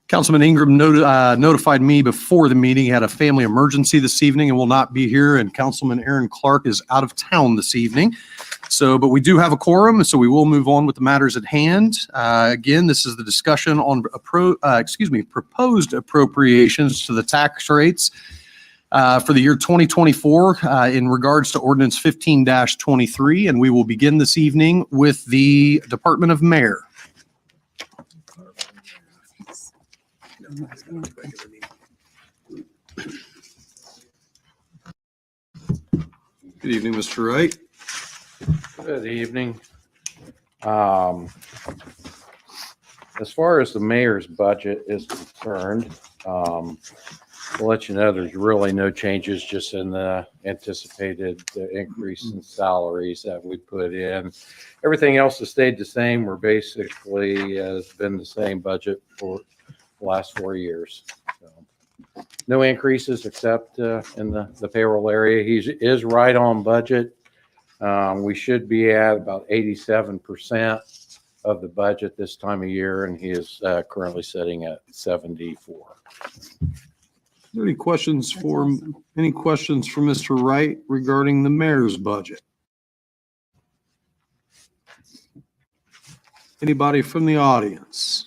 Councilman Ingram notified me before the meeting he had a family emergency this evening and will not be here, and Councilman Aaron Clark is out of town this evening. But we do have a quorum, so we will move on with the matters at hand. Again, this is the discussion on proposed appropriations to the tax rates for the year 2024 in regards to Ordinance 15-23, and we will begin this evening with the Department of Mayor. Good evening, Mr. Wright. Good evening. As far as the mayor's budget is concerned, we'll let you know there's really no changes, just in the anticipated increase in salaries that we put in. Everything else has stayed the same. We're basically has been the same budget for the last 4 years. So, no increases except in the payroll area. He is right on budget. We should be at about 87% of the budget this time of year, and he is currently sitting at 74. Any questions for Mr. Wright regarding the mayor's budget? Anybody from the audience?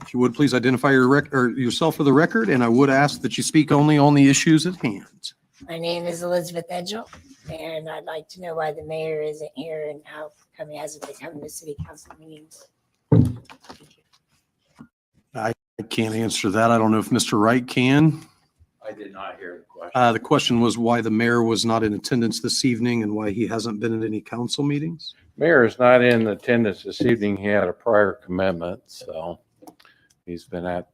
If you would please identify yourself for the record, and I would ask that you speak only on the issues at hand. My name is Elizabeth Edgell, and I'd like to know why the mayor isn't here and how come he hasn't been coming to city council meetings. I can't answer that. I don't know if Mr. Wright can. I did not hear the question. The question was why the mayor was not in attendance this evening and why he hasn't been at any council meetings. Mayor is not in attendance this evening. He had a prior commitment, so he's been at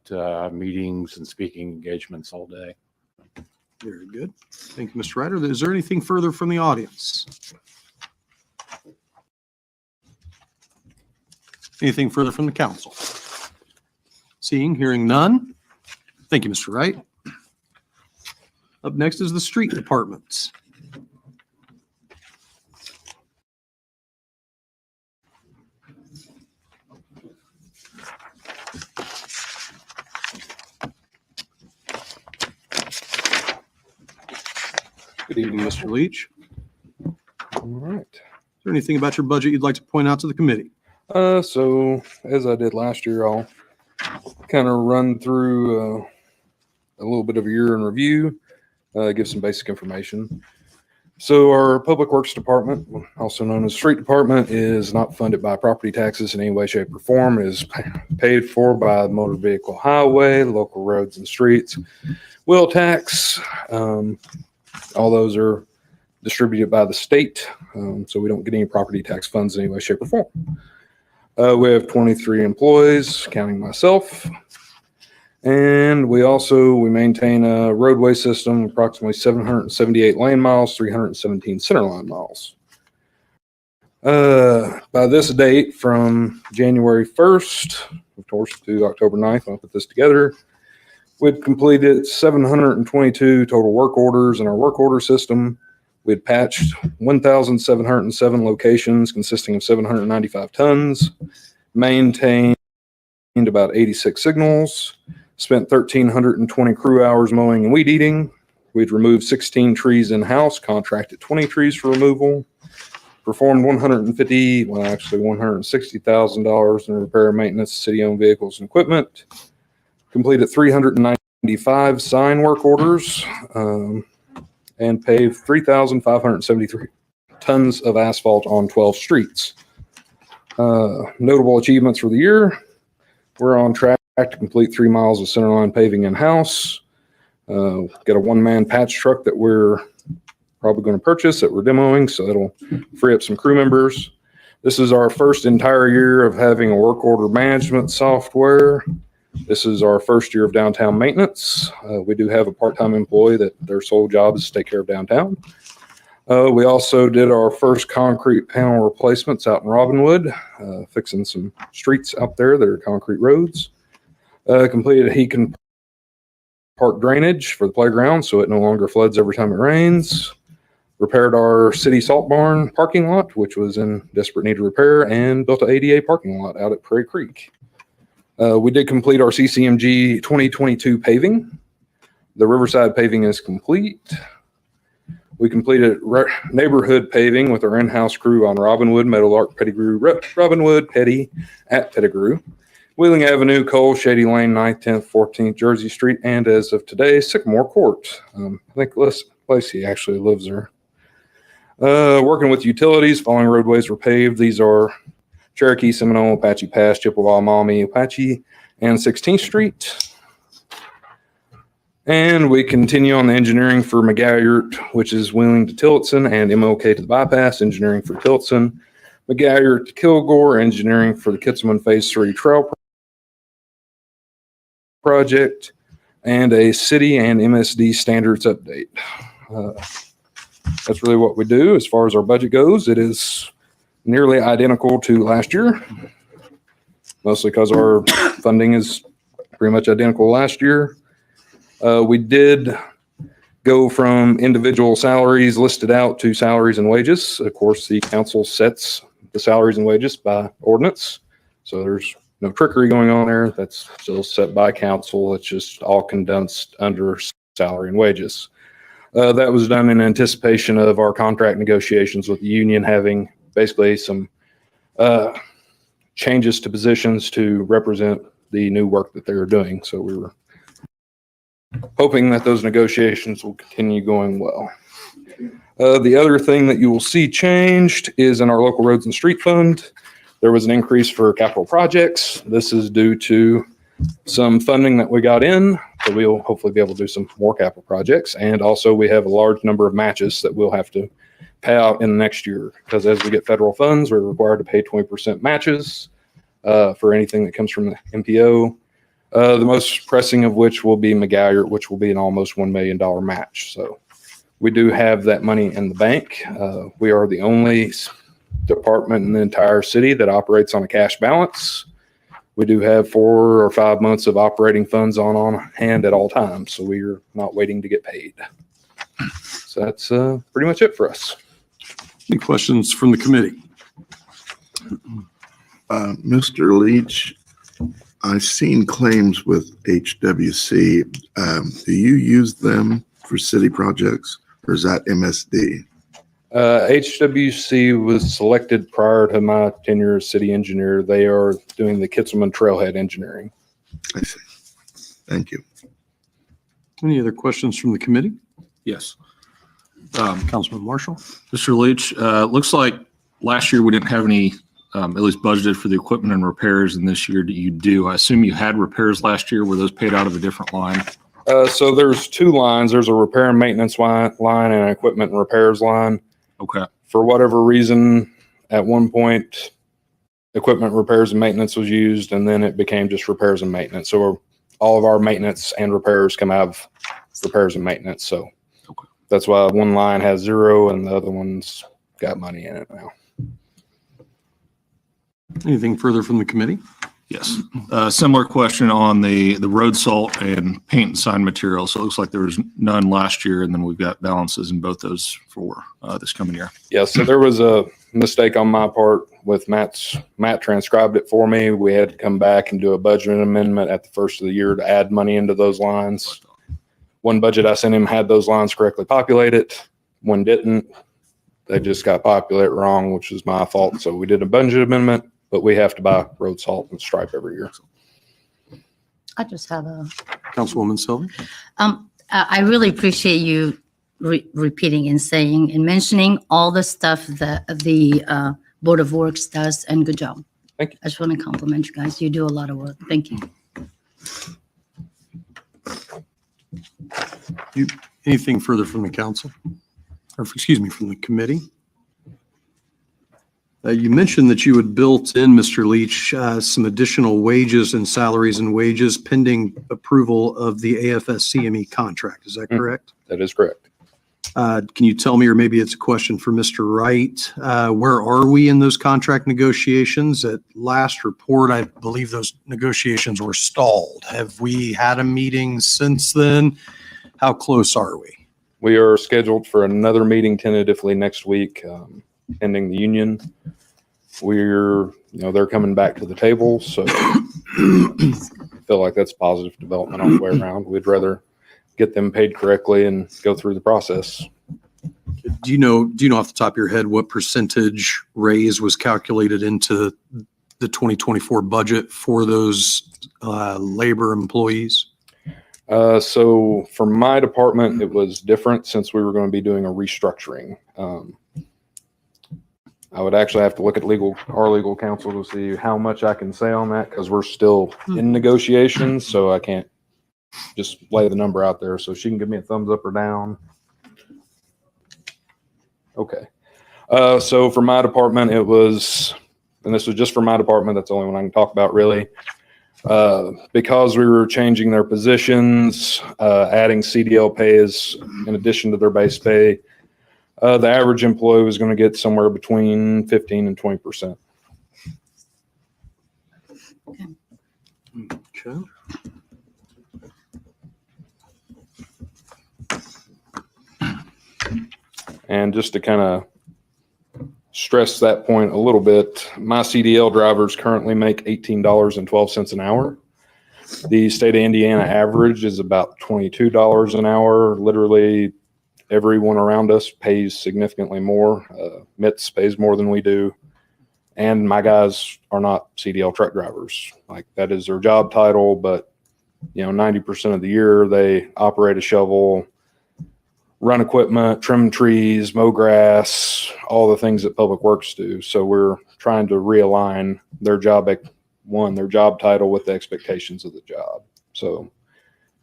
meetings and speaking engagements all day. Very good. Thank you, Mr. Ryder. Is there anything further from the audience? Anything further from the council? Seeing, hearing none. Thank you, Mr. Wright. Up next is the street department. Good evening, Mr. Leach. All right. Is there anything about your budget you'd like to point out to the committee? So as I did last year, I'll kind of run through a little bit of a year in review, give some basic information. So our Public Works Department, also known as Street Department, is not funded by property taxes in any way, shape, or form. It is paid for by the Motor Vehicle Highway, local roads and streets, wheel tax. All those are distributed by the state, so we don't get any property tax funds in any way, shape, or form. We have 23 employees, counting myself. And we maintain a roadway system, approximately 778 lane miles, 317 centerline miles. By this date, from January 1st, of course, to October 9th, I'll put this together, we'd completed 722 total work orders in our work order system. We'd patched 1,707 locations consisting of 795 tons, maintained about 86 signals, spent 1,320 crew hours mowing and weed eating. We'd removed 16 trees in-house, contracted 20 trees for removal, performed $160,000 in repair and maintenance of city-owned vehicles and equipment, completed 395 sign work orders, and paved 3,573 tons of asphalt on 12 streets. Notable achievements for the year: we're on track to complete 3 miles of centerline paving in-house. Got a one-man patch truck that we're probably going to purchase that we're demoing, so it'll free up some crew members. This is our first entire year of having a work order management software. This is our first year of downtown maintenance. We do have a part-time employee that their sole job is to take care of downtown. We also did our first concrete panel replacements out in Robinwood, fixing some streets out there that are concrete roads. Completed a Heacon Park drainage for the playground so it no longer floods every time it rains. repaired our city salt barn parking lot, which was in desperate need of repair, and built an ADA parking lot out at Prairie Creek. We did complete our CCMG 2022 paving. The Riverside paving is complete. We completed neighborhood paving with our in-house crew on Robinwood, Meadowlark, Pettigrew, Robinwood, Petty at Pettigrew, Wheeling Avenue, Cole, Shady Lane, 9th, 10th, 14th, Jersey Street, and as of today, Sycamore Court. I think Lacey actually lives there. Working with utilities, following roadways were paved. These are Cherokee, Seminole, Apache Pass, Chippewa, Maumee, Apache, and 16th Street. And we continue on the engineering for McGalliart, which is Wheeling to Tillotson, and MLK to the bypass, engineering for Tillotson, McGalliart to Kilgore, engineering for the Kitzelman Phase 3 trail project, and a city and MSD standards update. That's really what we do. As far as our budget goes, it is nearly identical to last year, mostly because our funding is pretty much identical last year. We did go from individual salaries listed out to salaries and wages. Of course, the council sets the salaries and wages by ordinance. So there's no trickery going on there. That's still set by council. It's just all condensed under salary and wages. That was done in anticipation of our contract negotiations with the union having basically some changes to positions to represent the new work that they were doing. So we were hoping that those negotiations will continue going well. The other thing that you will see changed is in our local roads and street fund. There was an increase for capital projects. This is due to some funding that we got in, so we'll hopefully be able to do some more capital projects. And also we have a large number of matches that we'll have to pay out in the next year, because as we get federal funds, we're required to pay 20% matches for anything that comes from the MPO. The most pressing of which will be McGalliart, which will be an almost $1 million match. So we do have that money in the bank. We are the only department in the entire city that operates on a cash balance. We do have 4 or 5 months of operating funds on hand at all times. So we are not waiting to get paid. So that's pretty much it for us. Any questions from the committee? Mr. Leach, I've seen claims with HWC. Do you use them for city projects, or is that MSD? HWC was selected prior to my tenure as city engineer. They are doing the Kitzelman Trailhead engineering. I see. Thank you. Any other questions from the committee? Yes. Councilman Marshall? Mr. Leach, looks like last year we didn't have any, at least budgeted for the equipment and repairs, and this year you do. I assume you had repairs last year. Were those paid out of a different line? So there's 2 lines. There's a repair and maintenance line and an equipment and repairs line. Okay. For whatever reason, at one point, equipment repairs and maintenance was used, and then it became just repairs and maintenance. So all of our maintenance and repairs come out of repairs and maintenance. So okay. That's why one line has 0 and the other one's got money in it now. Anything further from the committee? Yes. Similar question on the road salt and paint and sign material. So it looks like there was none last year, and then we've got balances in both those for this coming year. Yeah, so there was a mistake on my part with Matt transcribed it for me. We had to come back and do a budget amendment at the first of the year to add money into those lines. One budget I sent him had those lines correctly populated. One didn't. They just got populated wrong, which was my fault. So we did a budget amendment, but we have to buy road salt and stripe every year. I just have a, Councilwoman Sylvia? I really appreciate you repeating and saying and mentioning all the stuff that the Board of Works does, and good job. Thank you. I just want to compliment you guys. You do a lot of work. Thank you. Anything further from the council? Or excuse me, from the committee? You mentioned that you had built in, Mr. Leach, some additional wages and salaries and wages pending approval of the AFS-CME contract. Is that correct? That is correct. Can you tell me, or maybe it's a question for Mr. Wright, where are we in those contract negotiations? At last report, I believe those negotiations were stalled. Have we had a meeting since then? How close are we? We are scheduled for another meeting tentatively next week, pending the union. They're coming back to the table, so I feel like that's positive development all the way around. We'd rather get them paid correctly and go through the process. Do you know off the top of your head what percentage raise was calculated into the 2024 budget for those labor employees? So for my department, it was different since we were going to be doing a restructuring. I would actually have to look at our legal counsel to see how much I can say on that, because we're still in negotiations, so I can't just lay the number out there. So she can give me a thumbs up or down. Okay. So for my department, it was, and this was just for my department, that's the only one I can talk about really. Because we were changing their positions, adding CDL pays in addition to their base pay, the average employee was going to get somewhere between 15 and 20%. Okay. And just to kind of stress that point a little bit, my CDL drivers currently make $18.12 an hour. The state of Indiana average is about $22 an hour. Literally everyone around us pays significantly more. MITS pays more than we do. And my guys are not CDL truck drivers. Like, that is their job title, but 90% of the year they operate a shovel, run equipment, trim trees, mow grass, all the things that Public Works do. So we're trying to realign their job title with the expectations of the job. So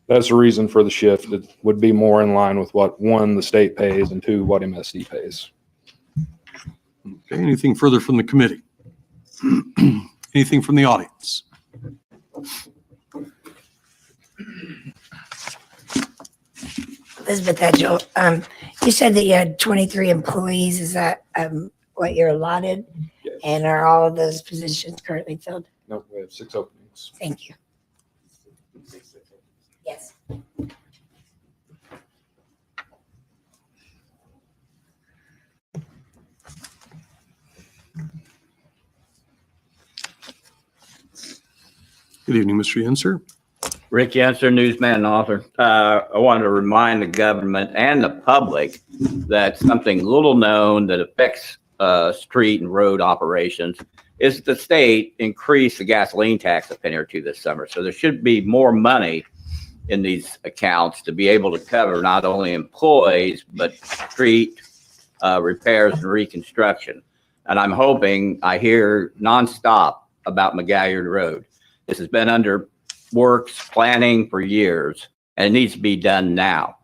that's the reason for the shift. It would be more in line with what, one, the state pays, and two, what MSD pays. Okay, anything further from the committee? Anything from the audience? Elizabeth Edgell, you said that you had 23 employees. Is that what you're allotted? Yes. And are all of those positions currently filled? No, we have 6 openings. Thank you. Yes. Good evening, Mr. Yenser. Rick Yenser, newsman and author. I wanted to remind the government and the public that something little known that affects street and road operations is the state increased the gasoline tax a penny or two this summer. So there should be more money in these accounts to be able to cover not only employees, but street repairs and reconstruction. And I'm hoping I hear nonstop about McGalliard Road. This has been under works planning for years, and it needs to be done now.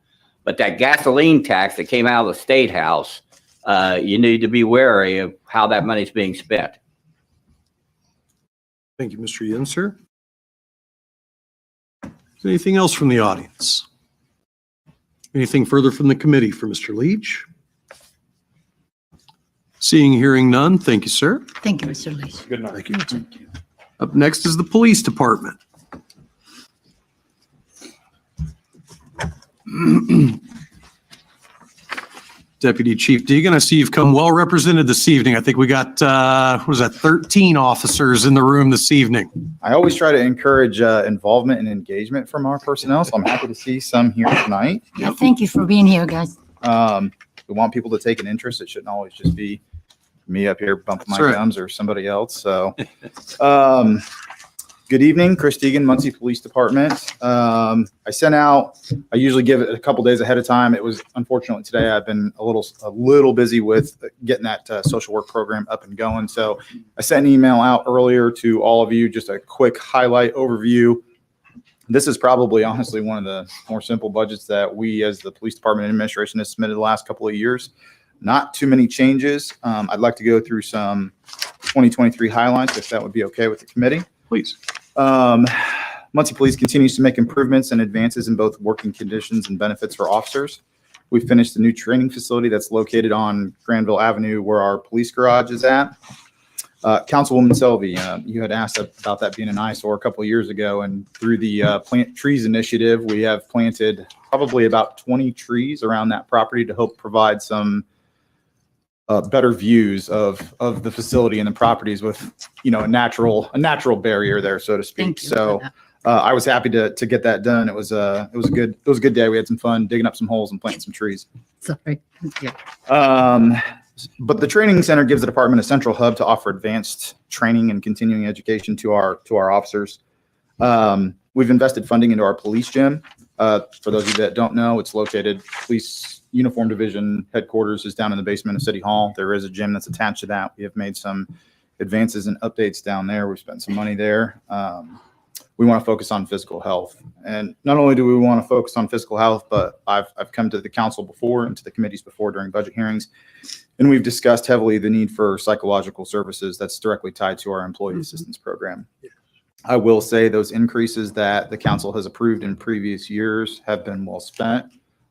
But that gasoline tax that came out of the State House, you need to be wary of how that money's being spent. Thank you, Mr. Yenser. Is there anything else from the audience? Anything further from the committee for Mr. Leach? Seeing, hearing none, thank you, sir. Thank you, Mr. Leach. Good night. Thank you. Up next is the police department. Deputy Chief Deegan, I see you've come well represented this evening. I think we got, 13 officers in the room this evening. I always try to encourage involvement and engagement from our personnel, so I'm happy to see some here tonight. Yeah, thank you for being here, guys. We want people to take an interest. It shouldn't always just be me up here bumping my That's right. gums or somebody else. So, good evening, Chris Deegan, Muncie Police Department. I sent out, I usually give it a couple days ahead of time. It was unfortunately today I've been a little busy with getting that social work program up and going. So I sent an email out earlier to all of you, just a quick highlight overview. This is probably honestly one of the more simple budgets that we as the police department administration has submitted the last couple of years. Not too many changes. I'd like to go through some 2023 highlights, if that would be okay with the committee. Please. Muncie Police continues to make improvements and advances in both working conditions and benefits for officers. We finished the new training facility that's located on Granville Avenue where our police garage is at. Councilwoman Selvey, you had asked about that being an eyesore a couple of years ago, and through the Plant Trees Initiative, we have planted probably about 20 trees around that property to help provide some better views of the facility and the properties with, you know, a natural barrier there, so to speak. Thank you. So I was happy to get that done. It was a good day. We had some fun digging up some holes and planting some trees. Sorry. Yeah. But the training center gives the department a central hub to offer advanced training and continuing education to our officers. We've invested funding into our police gym. For those of you that don't know, it's located, police uniform division headquarters is down in the basement of City Hall. There is a gym that's attached to that. We have made some advances and updates down there. We've spent some money there. We want to focus on physical health. And not only do we want to focus on physical health, but I've come to the council before and to the committees before during budget hearings, and we've discussed heavily the need for psychological services that's directly tied to our employee assistance program. I will say those increases that the council has approved in previous years have been well spent.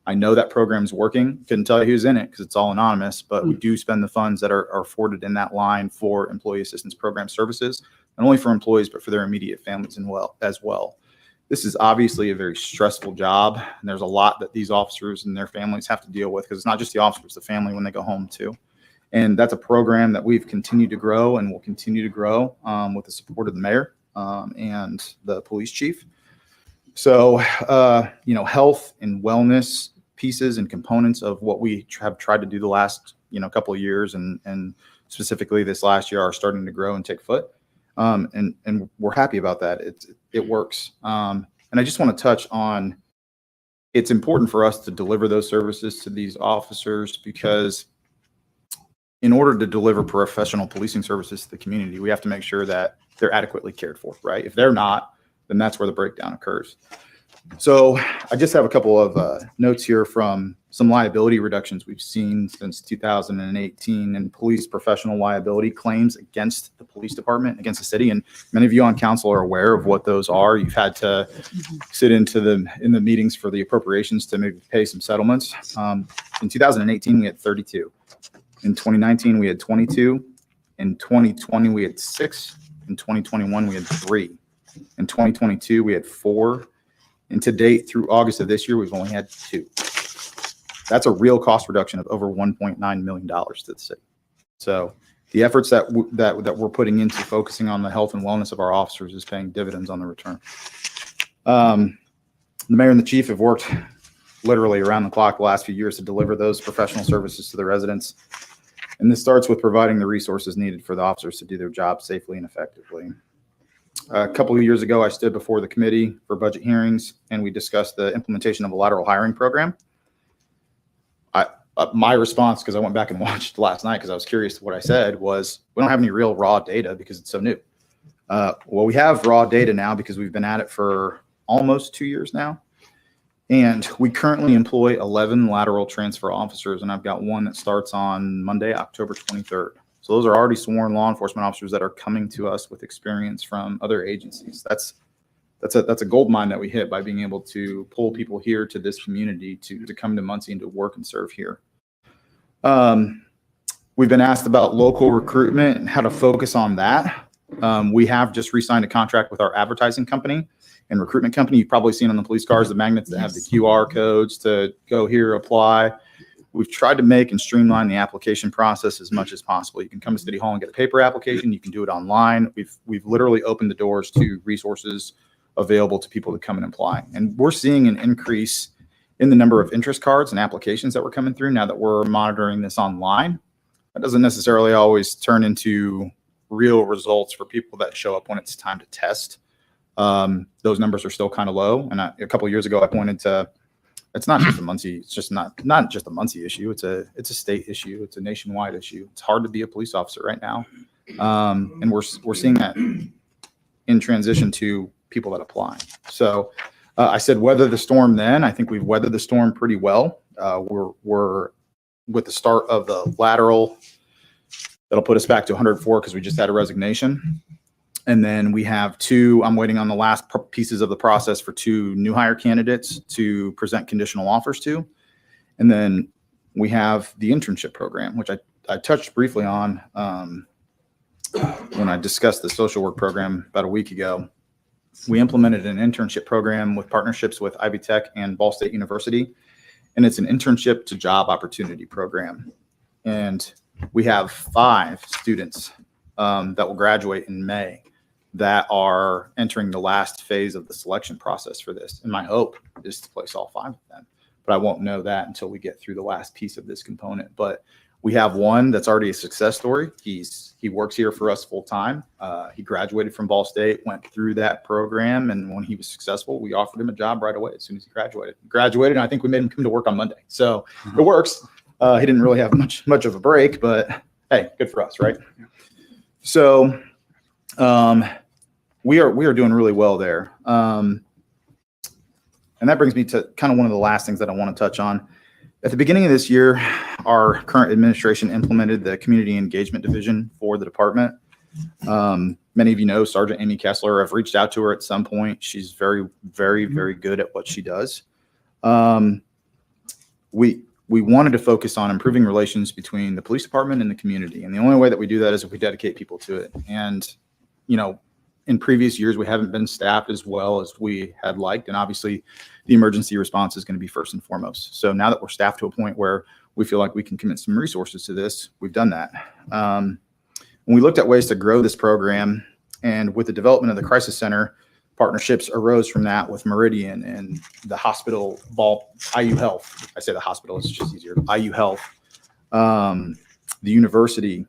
I know that program's working. Couldn't tell you who's in it because it's all anonymous, but we do spend the funds that are afforded in that line for employee assistance program services, not only for employees, but for their immediate families as well. This is obviously a very stressful job, and there's a lot that these officers and their families have to deal with, because it's not just the officers, the family when they go home too. And that's a program that we've continued to grow and will continue to grow with the support of the mayor and the police chief. So, you know, health and wellness pieces and components of what we have tried to do the last, you know, couple of years and specifically this last year are starting to grow and take foot. And we're happy about that. It works. And I just want to touch on, it's important for us to deliver those services to these officers, because in order to deliver professional policing services to the community, we have to make sure that they're adequately cared for, right? If they're not, then that's where the breakdown occurs. So I just have a couple of notes here from some liability reductions we've seen since 2018 in police professional liability claims against the police department, against the city. And many of you on council are aware of what those are. You've had to sit in the meetings for the appropriations to maybe pay some settlements. In 2018, we had 32. In 2019, we had 22. In 2020, we had 6. In 2021, we had 3. In 2022, we had 4. And to date, through August of this year, we've only had 2. That's a real cost reduction of over $1.9 million to the city. So the efforts that we're putting into focusing on the health and wellness of our officers is paying dividends on the return. The mayor and the chief have worked literally around the clock the last few years to deliver those professional services to the residents. And this starts with providing the resources needed for the officers to do their job safely and effectively. A couple of years ago, I stood before the committee for budget hearings, and we discussed the implementation of a lateral hiring program. My response, because I went back and watched last night because I was curious what I said, was we don't have any real raw data because it's so new. Well, we have raw data now because we've been at it for almost 2 years now. And we currently employ 11 lateral transfer officers, and I've got one that starts on Monday, October 23rd. So those are already sworn law enforcement officers that are coming to us with experience from other agencies. That's a gold mine that we hit by being able to pull people here to this community to come to Muncie and to work and serve here. We've been asked about local recruitment and how to focus on that. We have just re-signed a contract with our advertising company and recruitment company. You've probably seen on the police cars the magnets that have the QR codes to go here, apply. We've tried to make and streamline the application process as much as possible. You can come to City Hall and get a paper application. You can do it online. We've literally opened the doors to resources available to people to come and apply. And we're seeing an increase in the number of interest cards and applications that were coming through now that we're monitoring this online. That doesn't necessarily always turn into real results for people that show up when it's time to test. Those numbers are still kind of low. And a couple of years ago, I pointed to, it's not just a Muncie, it's just not just a Muncie issue. It's a state issue. It's a nationwide issue. It's hard to be a police officer right now. And we're seeing that in transition to people that apply. So I said weather the storm then. I think we've weathered the storm pretty well. We're with the start of the lateral, that'll put us back to 104 because we just had a resignation. And then we have 2, I'm waiting on the last pieces of the process for 2 new hire candidates to present conditional offers to. And then we have the internship program, which I touched briefly on when I discussed the social work program about a week ago, we implemented an internship program with partnerships with Ivy Tech and Ball State University. And it's an internship to job opportunity program. And we have 5 students that will graduate in May that are entering the last phase of the selection process for this. And my hope is to place all 5 of them. But I won't know that until we get through the last piece of this component. But we have one that's already a success story. He works here for us full time. He graduated from Ball State, went through that program, and when he was successful, we offered him a job right away as soon as he graduated. And I think we made him come to work on Monday. So it works. He didn't really have much of a break, but hey, good for us, right? So we are doing really well there. And that brings me to kind of one of the last things that I want to touch on. At the beginning of this year, our current administration implemented the Community Engagement Division for the department. Many of you know Sergeant Amy Kessler. I've reached out to her at some point. She's very, very, very good at what she does. We wanted to focus on improving relations between the police department and the community. And the only way that we do that is if we dedicate people to it. And, you know, in previous years, we haven't been staffed as well as we had liked. And obviously the emergency response is going to be first and foremost. So now that we're staffed to a point where we feel like we can commit some resources to this, we've done that. When we looked at ways to grow this program, and with the development of the crisis center, partnerships arose from that with Meridian and the hospital, IU Health. I say the hospital, it's just easier. IU Health, the university.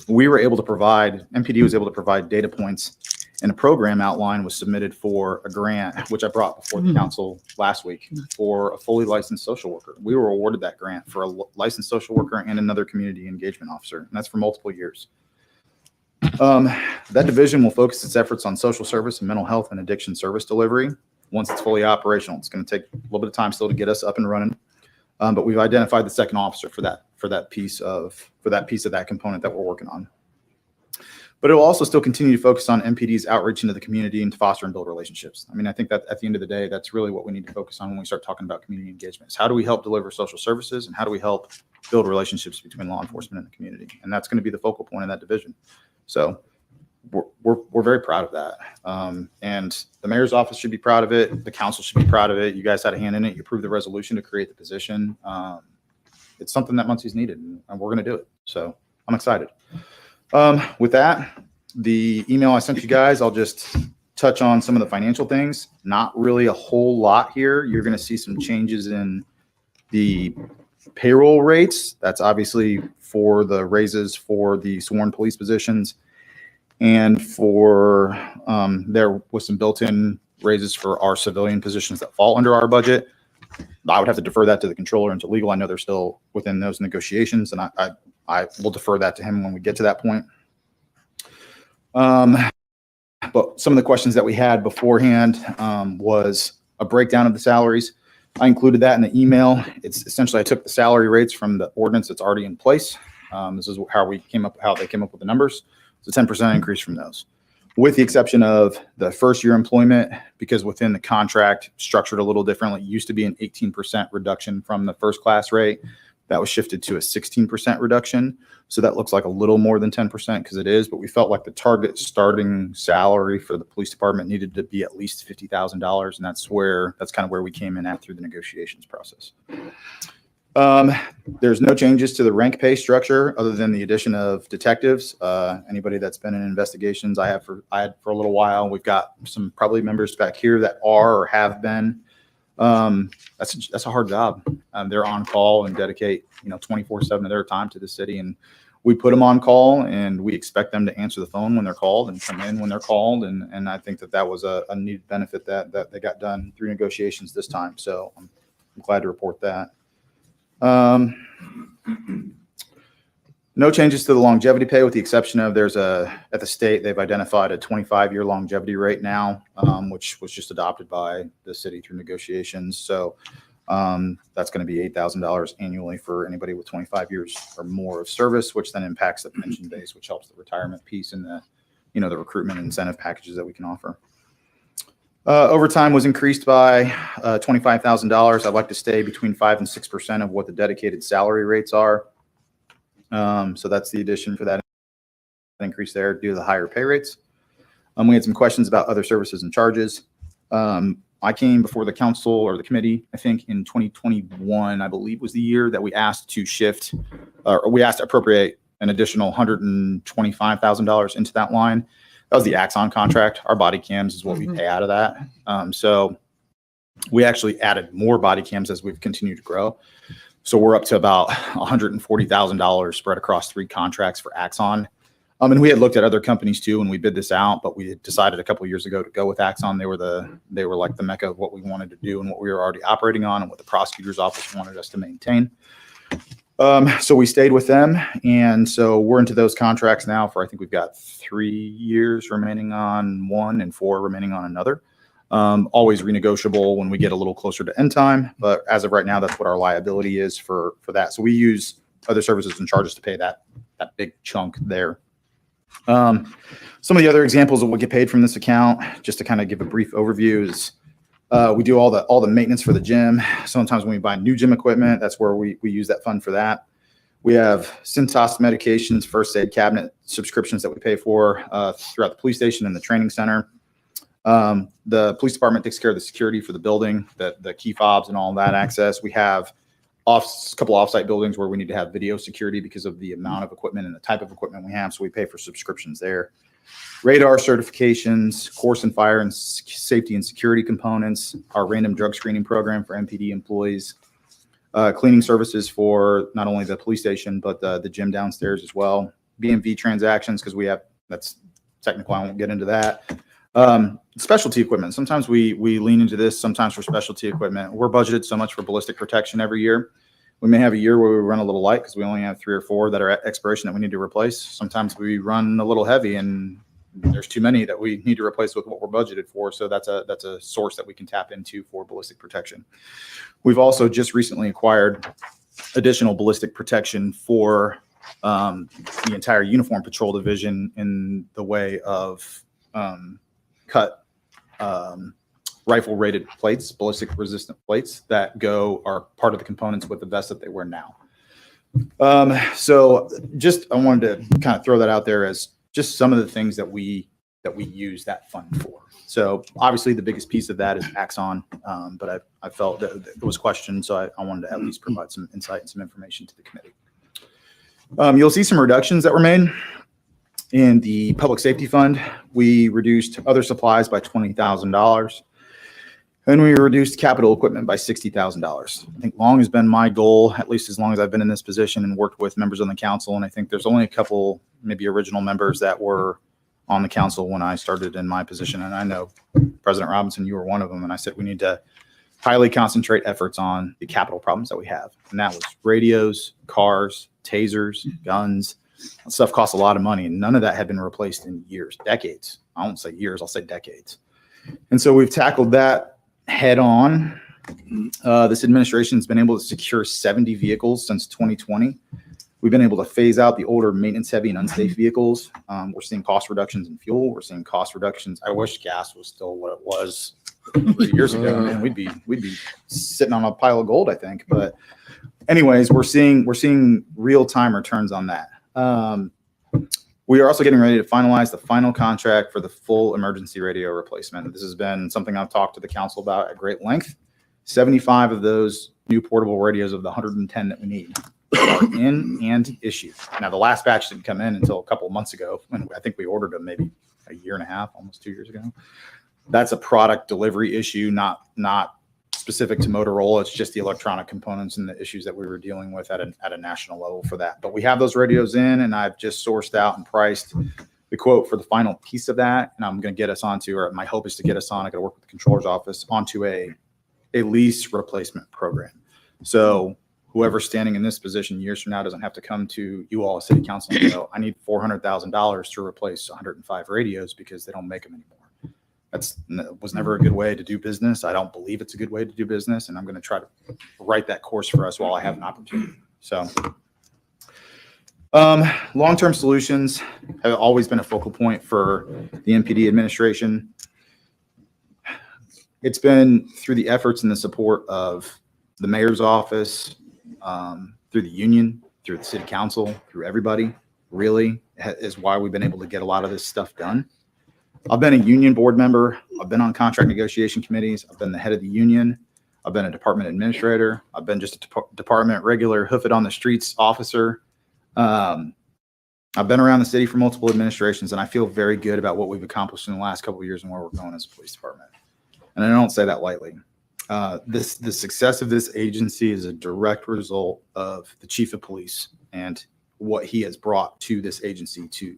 We were able to provide, MPD was able to provide data points, and a program outline was submitted for a grant, which I brought before the council last week, for a fully licensed social worker. We were awarded that grant for a licensed social worker and another community engagement officer, and that's for multiple years. That division will focus its efforts on social service and mental health and addiction service delivery. Once it's fully operational, it's going to take a little bit of time still to get us up and running. But we've identified the second officer for that piece of that component that we're working on. But it will also still continue to focus on MPD's outreach into the community and to foster and build relationships. I mean, I think that at the end of the day, that's really what we need to focus on when we start talking about community engagement. Is how do we help deliver social services, and how do we help build relationships between law enforcement and the community? And that's going to be the focal point of that division. So we're very proud of that. And the mayor's office should be proud of it. The council should be proud of it. You guys had a hand in it. You approved the resolution to create the position. It's something that Muncie's needed, and we're going to do it. So I'm excited. With that, the email I sent you guys, I'll just touch on some of the financial things. Not really a whole lot here. You're going to see some changes in the payroll rates. That's obviously for the raises for the sworn police positions, and for there was some built-in raises for our civilian positions that fall under our budget. I would have to defer that to the controller and to legal. I know they're still within those negotiations, and I will defer that to him when we get to that point. But some of the questions that we had beforehand was a breakdown of the salaries. I included that in the email. It's essentially, I took the salary rates from the ordinance that's already in place. This is how they came up with the numbers. It's a 10% increase from those, with the exception of the first year employment, because within the contract structured a little differently. It used to be an 18% reduction from the first class rate. That was shifted to a 16% reduction. So that looks like a little more than 10%, because it is, but we felt like the target starting salary for the police department needed to be at least $50,000. And that's kind of where we came in at through the negotiations process. There's no changes to the rank pay structure other than the addition of detectives. Anybody that's been in investigations, I had for a little while. We've got some probably members back here that are or have been. That's a hard job. They're on call and dedicate 24/7 of their time to the city, and we put them on call, and we expect them to answer the phone when they're called and come in when they're called. And I think that was a needed benefit that they got done through negotiations this time. So I'm glad to report that. No changes to the longevity pay, with the exception of at the state, they've identified a 25-year longevity rate now, which was just adopted by the city through negotiations. So that's going to be $8,000 annually for anybody with 25 years or more of service, which then impacts the pension base, which helps the retirement piece and the recruitment incentive packages that we can offer. Overtime was increased by $25,000. I'd like to stay between 5 and 6% of what the dedicated salary rates are. So that's the addition for that increase there due to the higher pay rates. We had some questions about other services and charges. I came before the council or the committee, I think in 2021, I believe was the year that we asked to shift, or we asked to appropriate an additional $125,000 into that line. That was the Axon contract. Our body cams is what we pay out of that. So we actually added more body cams as we've continued to grow. So we're up to about $140,000 spread across 3 contracts for Axon. And we had looked at other companies too, and we bid this out, but we had decided a couple of years ago to go with Axon. They were like the mecca of what we wanted to do and what we were already operating on and what the prosecutor's office wanted us to maintain. So we stayed with them. And so we're into those contracts now for, I think we've got 3 years remaining on one and 4 remaining on another. Always renegotiable when we get a little closer to end time. But as of right now, that's what our liability is for that. So we use other services and charges to pay that big chunk there. Some of the other examples of what get paid from this account, just to kind of give a brief overview, is we do all the maintenance for the gym. Sometimes when we buy new gym equipment, that's where we use that fund for that. We have Cintas medications, first aid cabinet subscriptions that we pay for throughout the police station and the training center. The police department takes care of the security for the building, the key fobs and all that access. We have a couple offsite buildings where we need to have video security because of the amount of equipment and the type of equipment we have. So we pay for subscriptions there. Radar certifications, course and fire and safety and security components, our random drug screening program for MPD employees, cleaning services for not only the police station, but the gym downstairs as well. BMV transactions, because that's technical. I won't get into that. Specialty equipment. Sometimes we lean into this, sometimes for specialty equipment. We're budgeted so much for ballistic protection every year. We may have a year where we run a little light because we only have 3 or 4 that are at expiration that we need to replace. Sometimes we run a little heavy and there's too many that we need to replace with what we're budgeted for. So that's a source that we can tap into for ballistic protection. We've also just recently acquired additional ballistic protection for the entire uniform patrol division in the way of cut rifle rated plates, ballistic resistant plates that are part of the components with the vest that they wear now. So I wanted to kind of throw that out there as just some of the things that we use that fund for. So obviously the biggest piece of that is Axon, but I felt that it was questioned, so I wanted to at least provide some insight and some information to the committee. You'll see some reductions that were made. In the public safety fund, we reduced other supplies by $20,000, and we reduced capital equipment by $60,000. I think long has been my goal, at least as long as I've been in this position and worked with members on the council. And I think there's only a couple, maybe original members that were on the council when I started in my position. And I know President Robinson, you were one of them. And I said, we need to highly concentrate efforts on the capital problems that we have. And that was radios, cars, tasers, guns. That stuff costs a lot of money, and none of that had been replaced in years, decades. I won't say years, I'll say decades. And so we've tackled that head on. This administration has been able to secure 70 vehicles since 2020. We've been able to phase out the older maintenance heavy and unsafe vehicles. We're seeing cost reductions in fuel. We're seeing cost reductions. I wish gas was still what it was 3 years ago. Man, we'd be sitting on a pile of gold, I think. But anyways, we're seeing real time returns on that. We are also getting ready to finalize the final contract for the full emergency radio replacement. This has been something I've talked to the council about at great length. 75 of those new portable radios of the 110 that we need are in and issued. Now, the last batch didn't come in until a couple of months ago, and I think we ordered them maybe a year and a half, almost 2 years ago. That's a product delivery issue, not specific to Motorola. It's just the electronic components and the issues that we were dealing with at a national level for that. But we have those radios in, and I've just sourced out and priced the quote for the final piece of that. And I'm going to get us onto, or my hope is to get us on, I got to work with the controller's office, onto a lease replacement program. So whoever's standing in this position years from now doesn't have to come to you all as city council and go, I need $400,000 to replace 105 radios because they don't make them anymore. That was never a good way to do business. I don't believe it's a good way to do business, and I'm going to try to write that course for us while I have an opportunity. So long-term solutions have always been a focal point for the MPD administration. It's been through the efforts and the support of the mayor's office, through the union, through the city council, through everybody. really is why we've been able to get a lot of this stuff done. I've been a union board member. I've been on contract negotiation committees. I've been the head of the union. I've been a department administrator. I've been just a department regular hoof it on the streets officer. I've been around the city for multiple administrations, and I feel very good about what we've accomplished in the last couple of years and where we're going as a police department. And I don't say that lightly. The success of this agency is a direct result of the chief of police and what he has brought to this agency to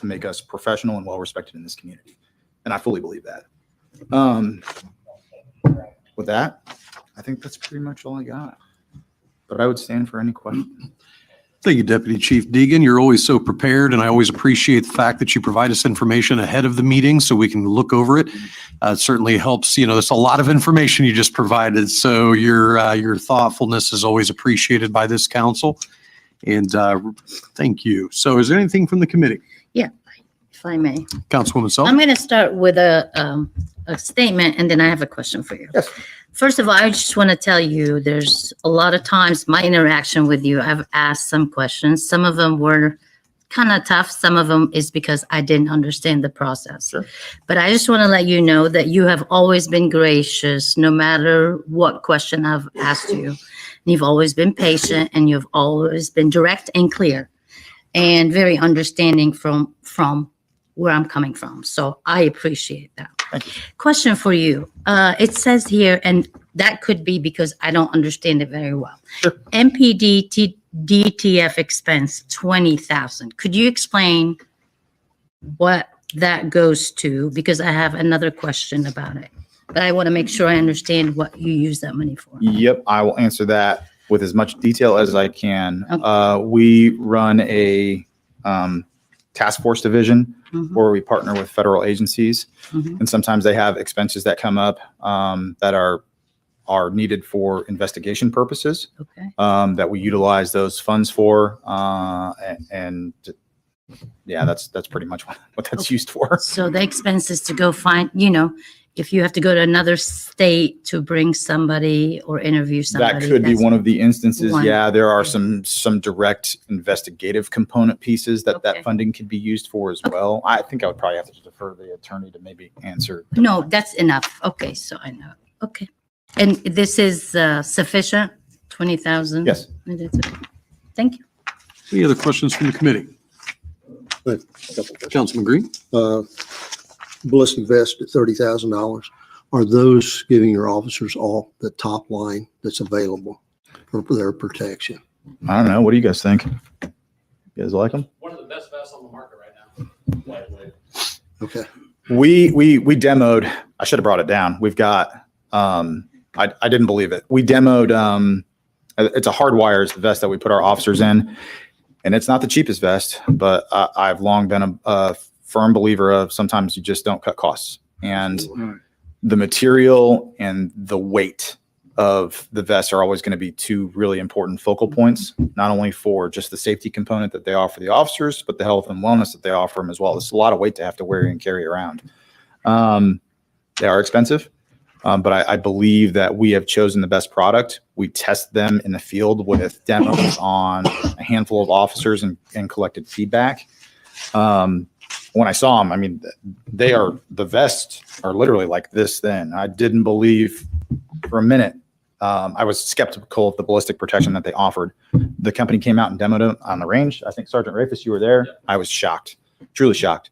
make us professional and well-respected in this community. And I fully believe that. With that, I think that's pretty much all I got. But I would stand for any questions. Thank you, Deputy Chief Deegan. You're always so prepared, and I always appreciate the fact that you provide us information ahead of the meeting so we can look over it. It certainly helps. There's a lot of information you just provided, so your thoughtfulness is always appreciated by this council. And thank you. So, is there anything from the committee? Yeah, if I may. Councilwoman Sullivan? I'm going to start with a statement, and then I have a question for you. Yes. First of all, I just want to tell you, there's a lot of times my interaction with you, I've asked some questions. Some of them were kind of tough. Some of them is because I didn't understand the process. Sure. But I just want to let you know that you have always been gracious, no matter what question I've asked you. You've always been patient, and you've always been direct and clear and very understanding from where I'm coming from. So I appreciate that. Question for you. It says here, and that could be because I don't understand it very well. Sure. MPD DTF expense, 20,000. Could you explain what that goes to? Because I have another question about it, but I want to make sure I understand what you use that money for. Yep, I will answer that with as much detail as I can. Okay. We run a task force division Mhm. where we partner with federal agencies, Mhm. and sometimes they have expenses that come up that are needed for investigation purposes Okay. that we utilize those funds for, and yeah, that's pretty much what that's used for. So the expenses to go find, if you have to go to another state to bring somebody or interview somebody. That could be that's one of the instances. one. Yeah, there are some direct investigative component pieces that Okay. funding could be used for as well. I think I would probably have to defer the attorney to maybe answer. No, that's enough. Okay, so I know. Okay. And this is sufficient, 20,000? Yes. That's okay. Thank you. Any other questions from the committee? Councilman Green? Ballistic vest at $30,000. Are those giving your officers all the top line that's available for their protection? I don't know. What do you guys think? You guys like them? One of the best vests on the market right now. Okay. We demoed. I should have brought it down. We've got. I didn't believe it. We demoed. It's a hardwire. It's the vest that we put our officers in, and it's not the cheapest vest. But I've long been a firm believer of sometimes you just don't cut costs, and the material and the weight of the vests are always going to be two really important focal points, not only for just the safety component that they offer the officers, but the health and wellness that they offer them as well. It's a lot of weight to have to wear and carry around. They are expensive, but I believe that we have chosen the best product. We test them in the field with demos on a handful of officers and collected feedback. When I saw them, I mean, the vests are literally like this thin. I didn't believe for a minute. I was skeptical of the ballistic protection that they offered. The company came out and demoed it on the range. I think Sergeant Rafis, you were there. I was shocked, truly shocked.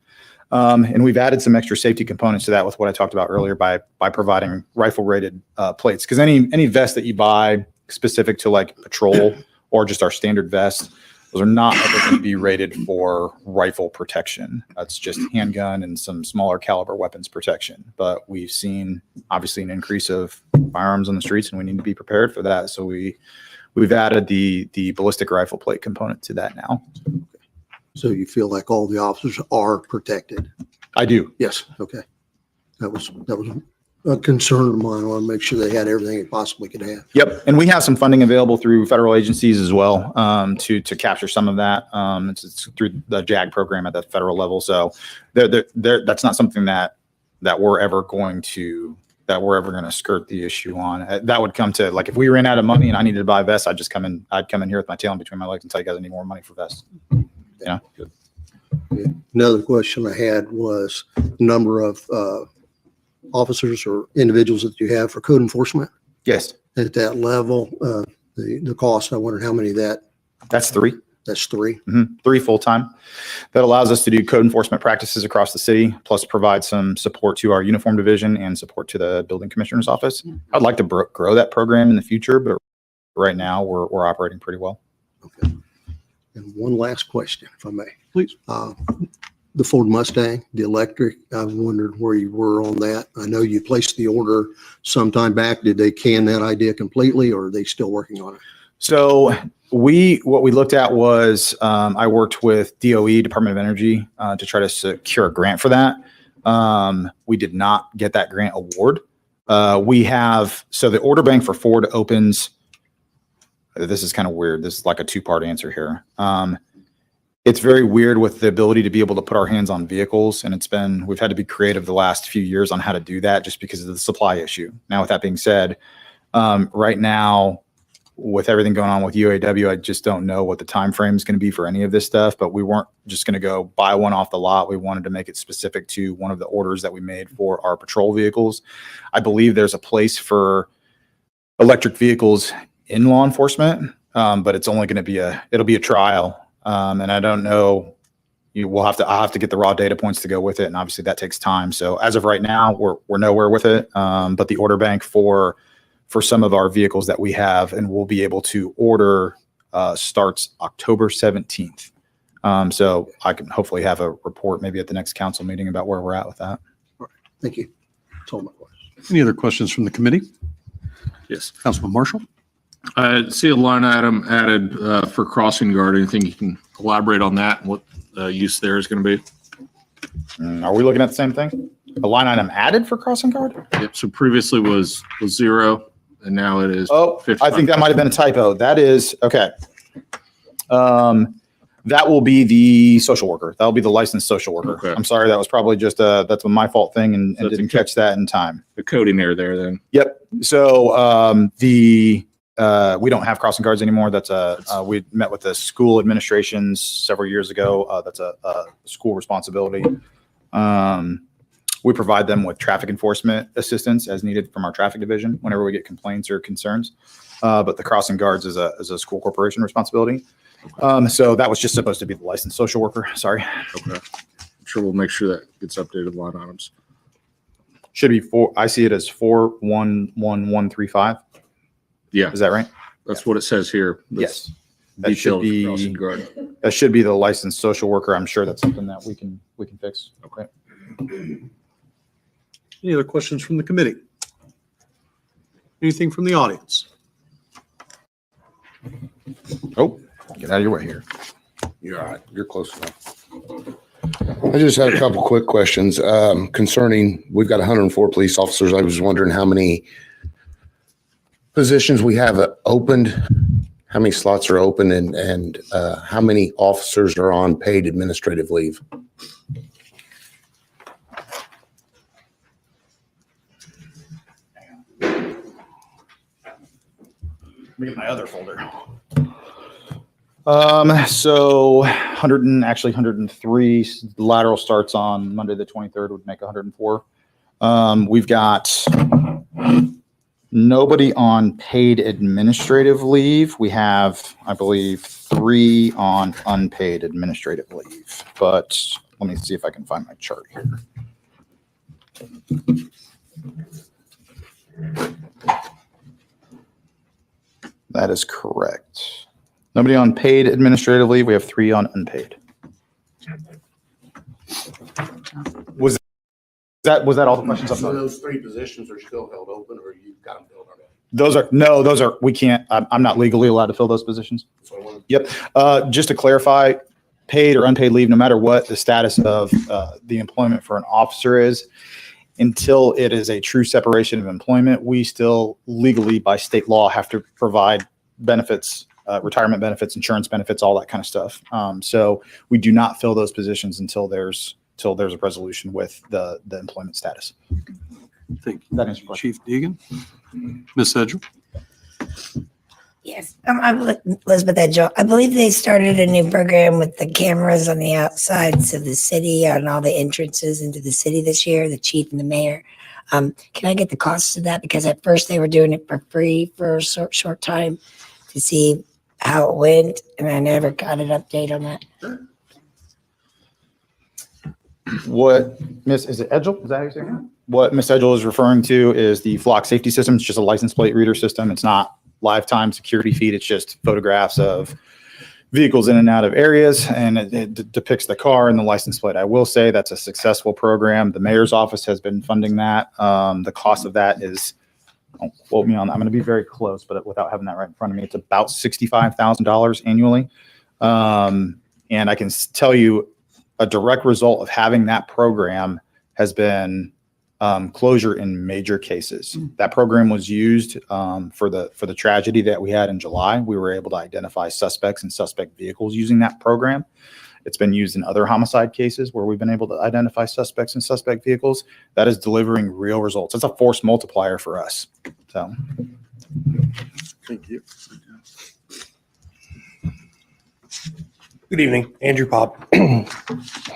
And we've added some extra safety components to that with what I talked about earlier by providing rifle rated plates. Because any vest that you buy specific to like patrol or just our standard vest, those are not ever going to be rated for rifle protection. That's just handgun and some smaller caliber weapons protection. But we've seen obviously an increase of firearms on the streets, and we need to be prepared for that. So we've added the ballistic rifle plate component to that now. So you feel like all the officers are protected? I do. Yes. Okay. That was a concern of mine. I want to make sure they had everything they possibly could have. Yep. And we have some funding available through federal agencies as well to capture some of that. It's through the JAG program at the federal level. So that's not something that we're ever going to skirt the issue on. That would come to, like, if we ran out of money and I needed to buy vests, I'd come in here with my tail in between my legs and tell you guys I need more money for vests. Yeah. Another question I had was number of officers or individuals that you have for code enforcement Yes, at that level. The cost, I wondered how many that's three. that's three. Three full-time. That allows us to do code enforcement practices across the city, plus provide some support to our uniform division and support to the building commissioner's office. I'd like to grow that program in the future, but right now we're operating pretty well. Okay. And one last question, if I may. Please. The Ford Mustang, the electric, I wondered where you were on that. I know you placed the order some time back. Did they can that idea completely, or are they still working on it? So what we looked at was I worked with DOE, Department of Energy, to try to secure a grant for that. We did not get that grant award. So the order bank for Ford opens. This is kind of weird. This is like a two-part answer here. It's very weird with the ability to be able to put our hands on vehicles. And we've had to be creative the last few years on how to do that just because of the supply issue. Now, with that being said, right now, with everything going on with UAW, I just don't know what the time frame is going to be for any of this stuff, but we weren't just going to go buy one off the lot. We wanted to make it specific to one of the orders that we made for our patrol vehicles. I believe there's a place for electric vehicles in law enforcement, but it's only going to it'll be a trial. And I don't know, I'll have to get the raw data points to go with it. And obviously that takes time. So as of right now, we're nowhere with it. But the order bank for some of our vehicles that we have and we'll be able to order starts October 17th. So I can hopefully have a report maybe at the next council meeting about where we're at with that. All right. Thank you. That's all my questions. Any other questions from the committee? Yes. Councilman Marshall? I see a line item added for crossing guard. Anything you can elaborate on that and what use there is going to be? Are we looking at the same thing? A line item added for crossing guard? Yep. So previously was 0 and now it is. Oh, I think that might have been a typo. That is, okay. That will be the social worker. That'll be the licensed social worker. Okay. I'm sorry. That was probably just that's a my fault thing and So didn't catch that in time. The coding error there then. Yep. So we don't have crossing guards anymore. We met with the school administrations several years ago. That's a school responsibility. We provide them with traffic enforcement assistance as needed from our traffic division whenever we get complaints or concerns. But the crossing guards is a school corporation responsibility. So that was just supposed to be the licensed social worker. Sorry. Okay. I'm sure we'll make sure that gets updated line items. Should be I see it as 411135. Yeah. Is that right? That's what it says here. That's Yes. That should detailed crossing guard. That should be the licensed social worker. I'm sure that's something that we can fix. Okay. Any other questions from the committee? Anything from the audience? Oh, get out of your way here. You're all right. You're close enough. I just had a couple quick questions concerning, we've got 104 police officers. I was wondering how many positions we have opened, how many slots are open, and how many officers are on paid administrative leave. Let me get my other folder. So 103 lateral starts on Monday, the 23rd would make 104. We've got nobody on paid administrative leave. We have, I believe, 3 on unpaid administrative leave, but let me see if I can find my chart here. That is correct. Nobody on paid administrative leave. We have 3 on unpaid. Was that all the questions? So those 3 positions are still held open, or you've got them filled already? Those are, we can't, I'm not legally allowed to fill those positions. Yep. Just to clarify, paid or unpaid leave, no matter what the status of the employment for an officer is, until it is a true separation of employment, we still legally by state law have to provide benefits, retirement benefits, insurance benefits, all that kind of stuff. So we do not fill those positions until there's a resolution with the employment status. Thank That answers your question. Chief Deegan. Ms. Edgel? Yes, I'm Elizabeth Edgel. I believe they started a new program with the cameras on the outsides of the city on all the entrances into the city this year, the chief and the mayor. Can I get the cost of that? Because at first they were doing it for free for a short time to see how it went, and I never got an update on that. What is it Edgel? Is that how you say it? What Miss Edgel is referring to is the flock safety system. It's just a license plate reader system. It's not lifetime security feed. It's just photographs of vehicles in and out of areas, and it depicts the car and the license plate. I will say that's a successful program. The mayor's office has been funding that. The cost of that is, don't quote me on that. I'm going to be very close, but without having that right in front of me, it's about $65,000 annually. And I can tell you a direct result of having that program has been closure in major cases. That program was used for the tragedy that we had in July. We were able to identify suspects and suspect vehicles using that program. It's been used in other homicide cases where we've been able to identify suspects and suspect vehicles. That is delivering real results. It's a force multiplier for us. So, Thank you. Good evening, Andrew Pop.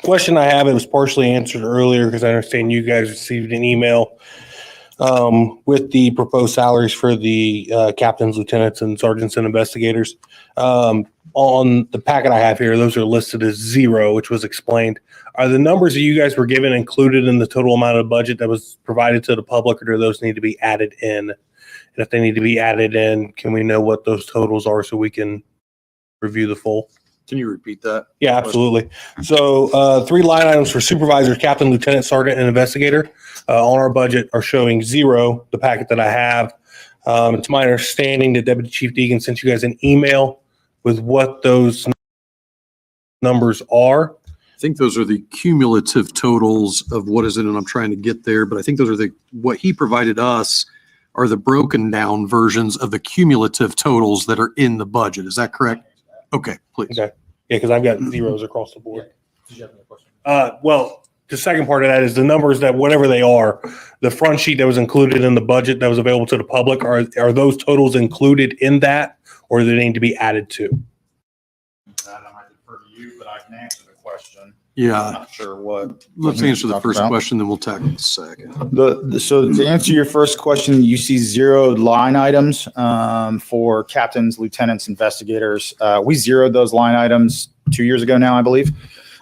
Question I have, it was partially answered earlier because I understand you guys received an email with the proposed salaries for the captains, lieutenants, and sergeants and investigators. On the packet I have here, those are listed as 0, which was explained. Are the numbers that you guys were given included in the total amount of budget that was provided to the public, or do those need to be added in? And if they need to be added in, can we know what those totals are so we can review the full? Can you repeat that? Yeah, absolutely. So 3 line items for supervisor, captain, lieutenant, sergeant, and investigator on our budget are showing 0, the packet that I have. It's my understanding that Deputy Chief Deegan sent you guys an email with what those numbers are. I think those are the cumulative totals of what is it, and I'm trying to get there, but I think those are what he provided us are the broken down versions of the cumulative totals that are in the budget. Is that correct? Okay, please. Okay. Yeah, because I've got zeros across the board. Well, the second part of that is the numbers that whatever they are, the front sheet that was included in the budget that was available to the public, are those totals included in that, or do they need to be added to? I might defer to you, but I can answer the question. I'm Yeah, not sure what. let's answer the talk first about. question, then we'll tackle the second. So to answer your first question, you see 0 line items for captains, lieutenants, investigators. We zeroed those line items 2 years ago now, I believe,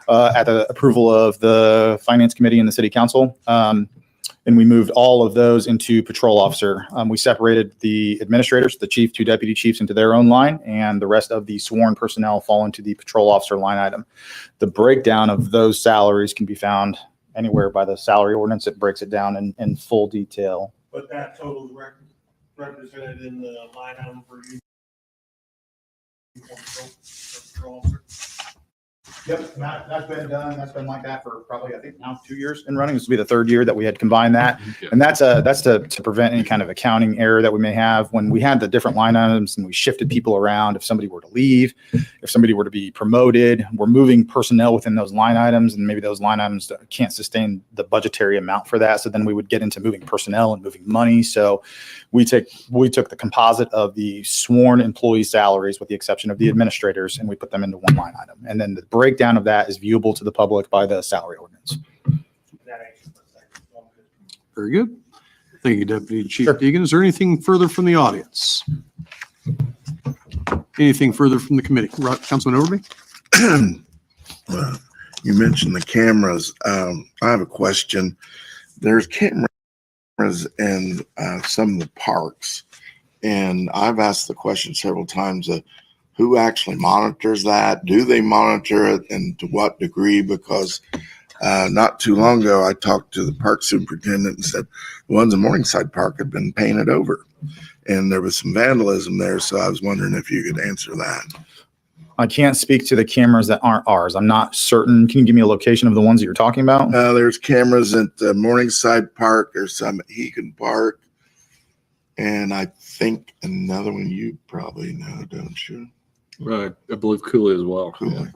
at the approval of the Finance Committee and the City Council. And we moved all of those into patrol officer. We separated the administrators, the chief, 2 deputy chiefs, into their own line, and the rest of the sworn personnel fall into the patrol officer line item. The breakdown of those salaries can be found anywhere by the salary ordinance. It breaks it down in full detail. But that total is represented in the line item for you. Yep, that's been done. That's been like that for probably, I think, now 2 years in running. This will be the 3rd year that we had combined that. And that's to prevent any kind of accounting error that we may have. When we had the different line items and we shifted people around, if somebody were to leave, if somebody were to be promoted, we're moving personnel within those line items, and maybe those line items can't sustain the budgetary amount for that. So then we would get into moving personnel and moving money. So we took the composite of the sworn employee salaries, with the exception of the administrators, and we put them into one line item. And then the breakdown of that is viewable to the public by the salary ordinance. Very good. Thank you, Deputy Chief Deegan. Is there anything further from the audience? Anything further from the committee? Councilman Overby? You mentioned the cameras. I have a question. There's cameras in some of the parks, and I've asked the question several times, who actually monitors that? Do they monitor it, and to what degree? Because not too long ago, I talked to the park superintendent and said the ones in Morningside Park had been painted over, and there was some vandalism there. So I was wondering if you could answer that. I can't speak to the cameras that aren't ours. I'm not certain. Can you give me a location of the ones that you're talking about? There's cameras at Morningside Park. There's some at Hegan Park. And I think another one you probably know, don't you? Right. I believe Cooley as well. Cooley.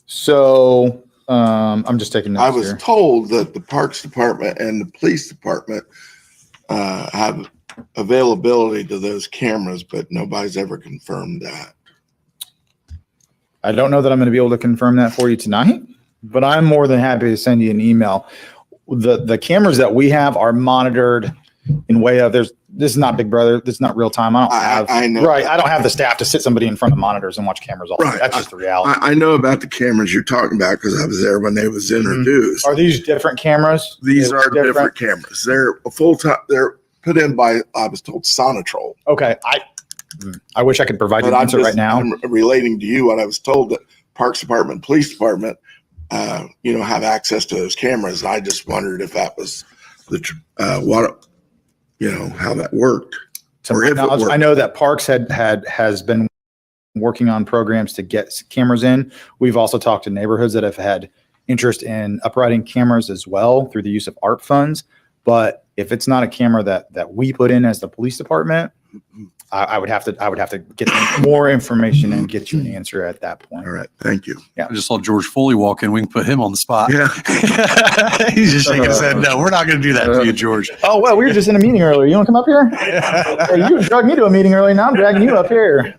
So I'm just taking notes I was here. told that the Parks Department and the Police Department have availability to those cameras, but nobody's ever confirmed that. I don't know that I'm going to be able to confirm that for you tonight, but I'm more than happy to send you an email. The cameras that we have are monitored in way of this is not Big Brother. This is not real time. I know. Right. I don't have the staff to sit somebody in front of monitors and watch cameras all day. Right. That's just the reality. I know about the cameras you're talking about because I was there when they was introduced. Are these different cameras? These are different cameras. They're full-time. They're put in by, I was told, Sonatrol. Okay. I wish I could provide you an answer right now. I'm relating to you what I was told that Parks Department, Police Department, have access to those cameras. I just wondered if that was how that worked. Or if it worked. I know that Parks has been working on programs to get cameras in. We've also talked to neighborhoods that have had interest in uprighting cameras as well through the use of ARP funds. But if it's not a camera that we put in as the police department, I would have to get more information and get you an answer at that point. All right. Thank you. I just saw George Foley walk in. We can put him on the spot. Yeah. He's just shaking his head. No, we're not going to do that to you, George. Oh, well, we were just in a meeting earlier. You want to come up here? Hey, you dragged me to a meeting earlier. Now I'm dragging you up here.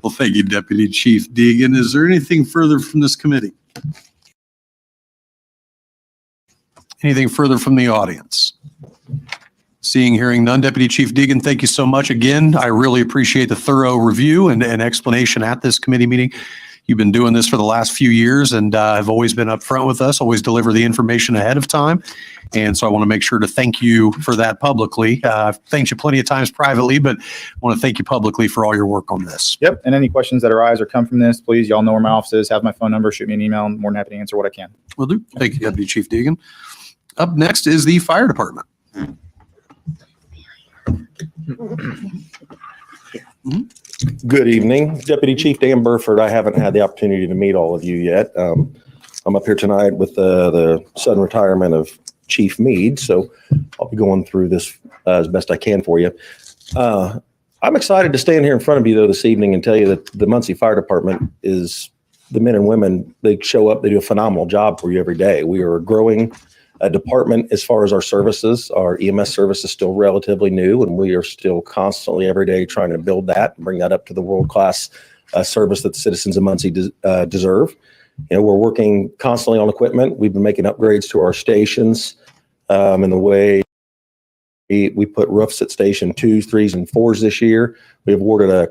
Well, thank you, Deputy Chief Deegan. Is there anything further from this committee? Anything further from the audience? Seeing, hearing none. Deputy Chief Deegan, thank you so much again. I really appreciate the thorough review and explanation at this committee meeting. You've been doing this for the last few years and have always been upfront with us, always deliver the information ahead of time. And so I want to make sure to thank you for that publicly. I've thanked you plenty of times privately, but I want to thank you publicly for all your work on this. Yep. And any questions that arise or come from this, please, y'all know where my office is. Have my phone number. Shoot me an email. I'm more than happy to answer what I can. Will do. Thank you, Deputy Chief Deegan. Up next is the Fire Department. Good evening, Deputy Chief Dan Burford. I haven't had the opportunity to meet all of you yet. I'm up here tonight with the sudden retirement of Chief Meade, so I'll be going through this as best I can for you. I'm excited to stand here in front of you though this evening and tell you that the Muncie Fire Department is the men and women. They show up, they do a phenomenal job for you every day. We are growing a department as far as our services. Our EMS service is still relatively new, and we are still constantly every day trying to build that and bring that up to the world-class service that the citizens of Muncie deserve. We're working constantly on equipment. We've been making upgrades to our stations in the way we put roofs at station 2s, 3s, and 4s this year. We have awarded a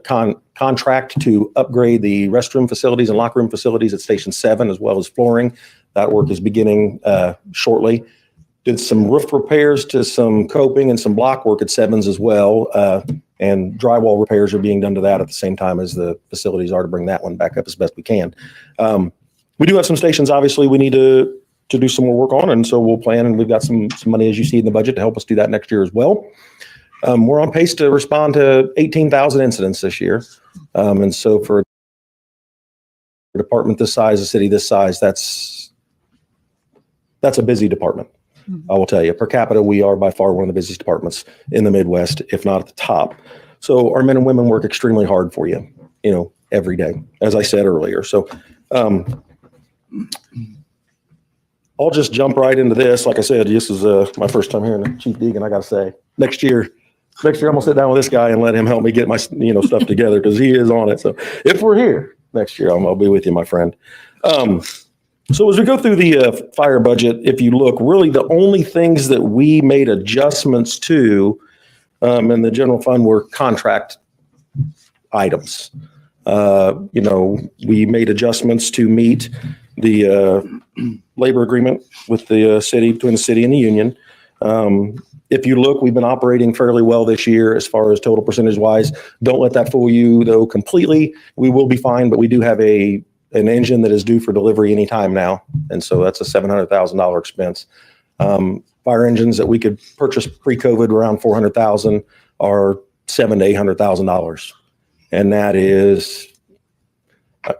contract to upgrade the restroom facilities and locker room facilities at station 7, as well as flooring. That work is beginning shortly. Did some roof repairs to some coping and some block work at 7s as well. And drywall repairs are being done to that at the same time as the facilities are to bring that one back up as best we can. We do have some stations, obviously, we need to do some more work on. And so we'll plan, and we've got some money, as you see in the budget, to help us do that next year as well. We're on pace to respond to 18,000 incidents this year. And so for a department this size, a city this size, that's a busy department. I will tell you, per capita, we are by far one of the busiest departments in the Midwest, if not at the top. So our men and women work extremely hard for you, every day, as I said earlier. So I'll just jump right into this. Like I said, this is my first time hearing Chief Deegan. I got to say, next year I'm gonna sit down with this guy and let him help me get my stuff together, because he is on it. So if we're here next year, I'll be with you, my friend. So as we go through the fire budget, if you look, really the only things that we made adjustments to in the general fund were contract items. We made adjustments to meet the labor agreement with the city, between the city and the union. If you look, we've been operating fairly well this year as far as total percentage wise. Don't let that fool you though completely. We will be fine, but we do have an engine that is due for delivery anytime now. And so that's a $700,000 expense. Fire engines that we could purchase pre-COVID around $400,000 are $700,000 to $800,000. And that is,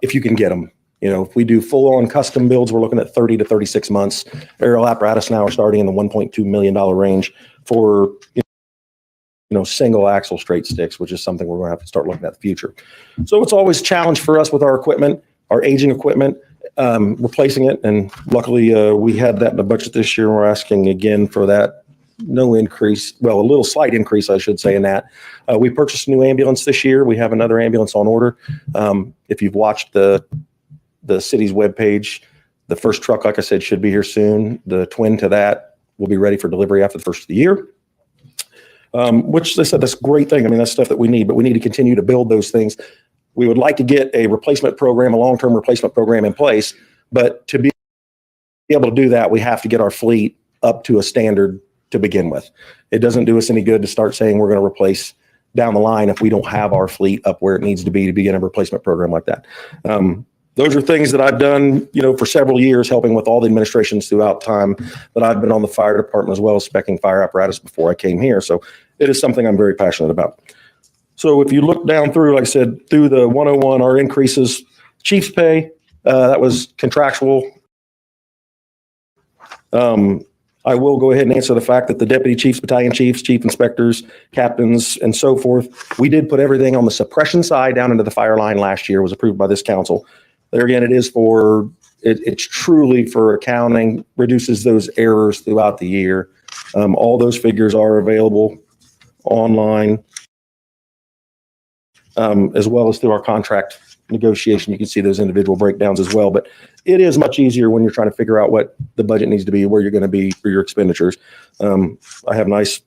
if you can get them. If we do full-on custom builds, we're looking at 30 to 36 months. Aerial apparatus now are starting in the $1.2 million range for single axle straight sticks, which is something we're going to have to start looking at in the future. So it's always a challenge for us with our equipment, our aging equipment, replacing it. And luckily we had that in the budget this year. And we're asking again for that no increase, well, a little slight increase, I should say, in that. We purchased a new ambulance this year. We have another ambulance on order. If you've watched the city's webpage, the first truck, like I said, should be here soon. The twin to that will be ready for delivery after the first of the year. Which they said, that's a great thing. I mean, that's stuff that we need, but we need to continue to build those things. We would like to get a replacement program, a long-term replacement program in place, but to be able to do that, we have to get our fleet up to a standard to begin with. It doesn't do us any good to start saying we're going to replace down the line if we don't have our fleet up where it needs to be to begin a replacement program like that. Those are things that I've done, for several years, helping with all the administrations throughout time that I've been on the fire department, as well as specing fire apparatus before I came here. So it is something I'm very passionate about. So if you look down through, like I said, through the 101, our increases, chief's pay, that was contractual. I will go ahead and answer the fact that the deputy chiefs, battalion chiefs, chief inspectors, captains, and so forth, we did put everything on the suppression side down into the fire line last year, was approved by this council. There again, it's truly for accounting, reduces those errors throughout the year. All those figures are available online, as well as through our contract negotiation. You can see those individual breakdowns as well, but it is much easier when you're trying to figure out what the budget needs to be, where you're going to be for your expenditures. I have a nice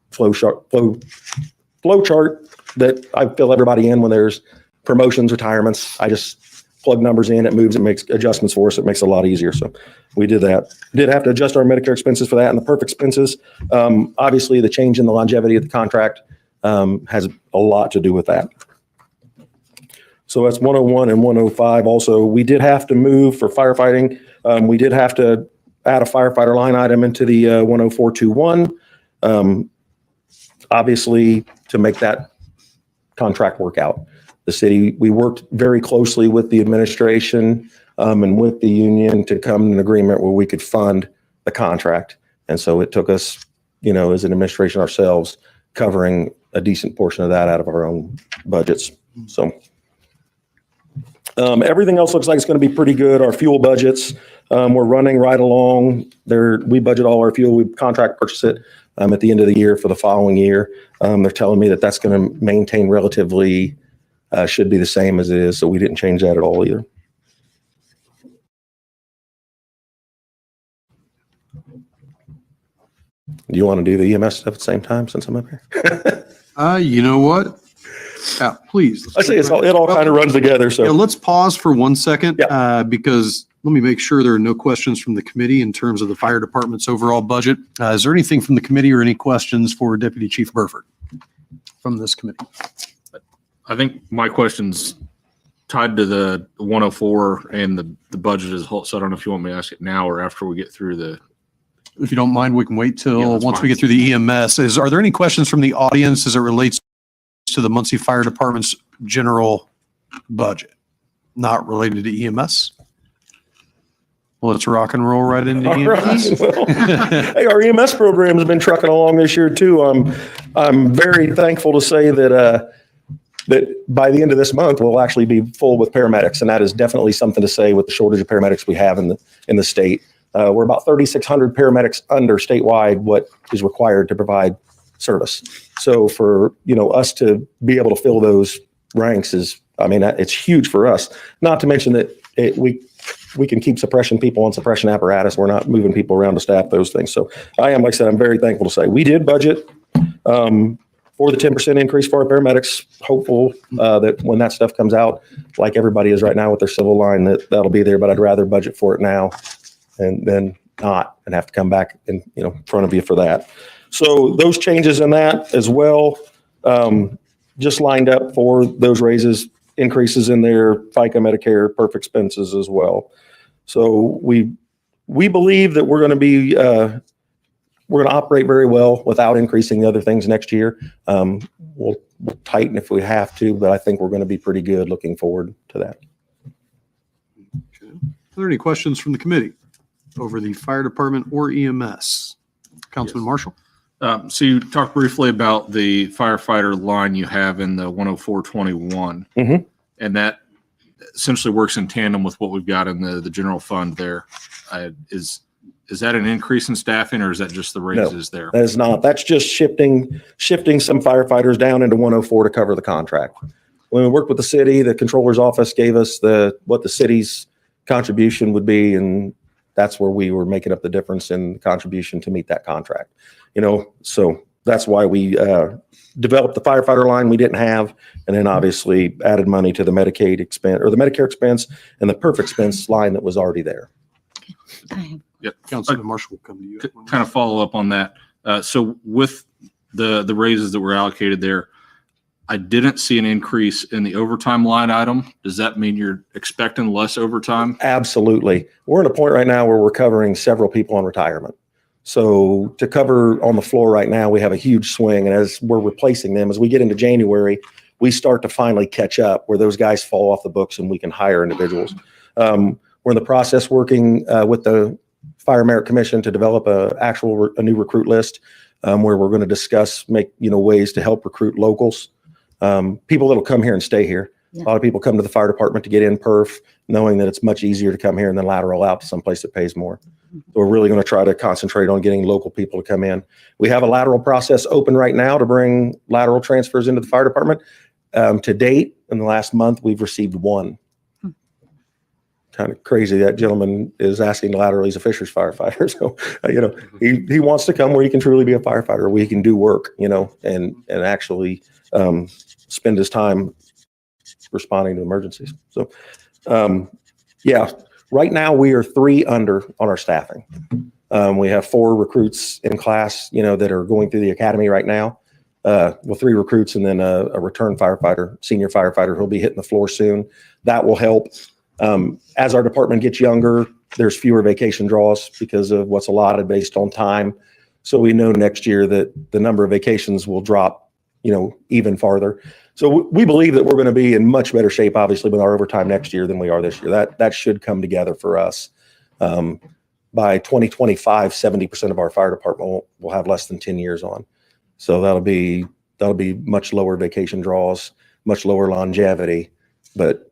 flow chart that I fill everybody in when there's promotions, retirements. I just plug numbers in, it moves, it makes adjustments for us. It makes it a lot easier. So we did that. Did have to adjust our Medicare expenses for that, and the perf expenses. Obviously, the change in the longevity of the contract has a lot to do with that. So that's 101 and 105. Also, we did have to move for firefighting. We did have to add a firefighter line item into the 10421, obviously, to make that contract work out. The city, we worked very closely with the administration and with the union to come to an agreement where we could fund the contract. And so it took us, as an administration ourselves, covering a decent portion of that out of our own budgets. So everything else looks like it's going to be pretty good. Our fuel budgets, we're running right along there. We budget all our fuel. We contract purchase it at the end of the year for the following year. They're telling me that that's going to maintain relatively, should be the same as it is. So we didn't change that at all either. Do you want to do the EMS stuff at the same time since I'm up here? You know what? Yeah, please. I say it all kind of runs together. So yeah, let's pause for 1 second because let me make sure there are no questions from the committee in terms of the fire department's overall budget. Is there anything from the committee or any questions for Deputy Chief Burford from this committee? I think my question's tied to the 104 and the budget as a whole. So I don't know if you want me to ask it now or after we get through the. If you don't mind, we can wait till that's once fine. we get through the EMS. Are there any questions from the audience as it relates to the Muncie Fire Department's general budget, not related to EMS? Well, let's rock and roll right into EMS. Well, hey, our EMS program has been trucking along this year too. I'm very thankful to say that by the end of this month, we'll actually be full with paramedics, and that is definitely something to say with the shortage of paramedics we have in the state. We're about 3,600 paramedics under statewide what is required to provide service. So for us to be able to fill those ranks it's huge for us. Not to mention that we can keep suppression people on suppression apparatus. We're not moving people around to staff those things. So like I said, I'm very thankful to say we did budget for the 10% increase for our paramedics. Hopeful that when that stuff comes out, like everybody is right now with their civil line, that'll be there. But I'd rather budget for it now and then not and have to come back in front of you for that. So those changes in that as well, just lined up for those raises, increases in their FICA, Medicare, perf expenses as well. So we believe that we're going to be we're going to operate very well without increasing the other things next year. We'll tighten if we have to, but I think we're going to be pretty good looking forward to that. Okay. Are there any questions from the committee over the fire department or EMS? Councilman Marshall? So you talked briefly about the firefighter line you have in the 10421, and that essentially works in tandem with what we've got in the general fund there. Is that an increase in staffing or is that just the raises there? That is not. That's just shifting some firefighters down into 104 to cover the contract. When we worked with the city, the controller's office gave us what the city's contribution would be, and that's where we were making up the difference in the contribution to meet that contract. So that's why we developed the firefighter line we didn't have, and then obviously added money to the Medicaid expense or the Medicare expense and the PERF expense line that was already there. Yep. Councilman Marshall will come to you. Kind of follow up on that. So with the raises that were allocated there, I didn't see an increase in the overtime line item. Does that mean you're expecting less overtime? Absolutely. We're at a point right now where we're covering several people on retirement. So to cover on the floor right now, we have a huge swing. And as we're replacing them, as we get into January, we start to finally catch up where those guys fall off the books and we can hire individuals. We're in the process working with the Fire Merit Commission to develop a new recruit list where we're going to discuss ways to help recruit locals, people that'll come here and stay here. Yeah. A lot of people come to the fire department to get in perf, knowing that it's much easier to come here and then lateral out to someplace that pays more. So we're really going to try to concentrate on getting local people to come in. We have a lateral process open right now to bring lateral transfers into the fire department. To date, in the last month, we've received one. Kind of crazy. That gentleman is asking to lateral. He's a Fisher's firefighter. So, he wants to come where he can truly be a firefighter, where he can do work, and actually spend his time responding to emergencies. So, right now we are 3 under on our staffing. We have 4 recruits in class, that are going through the academy right now. 3 recruits and then a return firefighter, senior firefighter who'll be hitting the floor soon. That will help. As our department gets younger, there's fewer vacation draws because of what's allotted based on time. So we know next year that the number of vacations will drop, even farther. So we believe that we're going to be in much better shape, obviously, with our overtime next year than we are this year. That should come together for us. By 2025, 70% of our fire department will have less than 10 years on. So that'll be much lower vacation draws, much lower longevity. But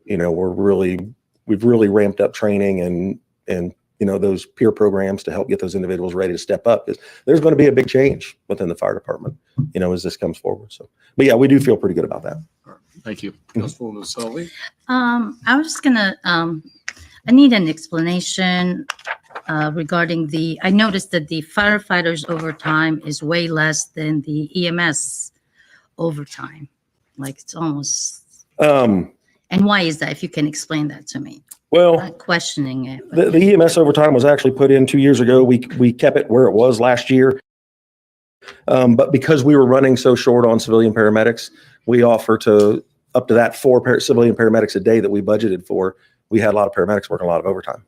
we've really ramped up training and those peer programs to help get those individuals ready to step up. There's going to be a big change within the fire department, as this comes forward. So, but yeah, we do feel pretty good about that. Thank you. Councilwoman Sully. I was gonna, I need an explanation regarding I noticed that the firefighters overtime is way less than the EMS overtime. Like it's almost, and why is that? If you can explain that to me. Well, Not questioning it. the EMS overtime was actually put in 2 years ago. We kept it where it was last year. But because we were running so short on civilian paramedics, we offer to up to that 4 civilian paramedics a day that we budgeted for. We had a lot of paramedics working a lot of overtime.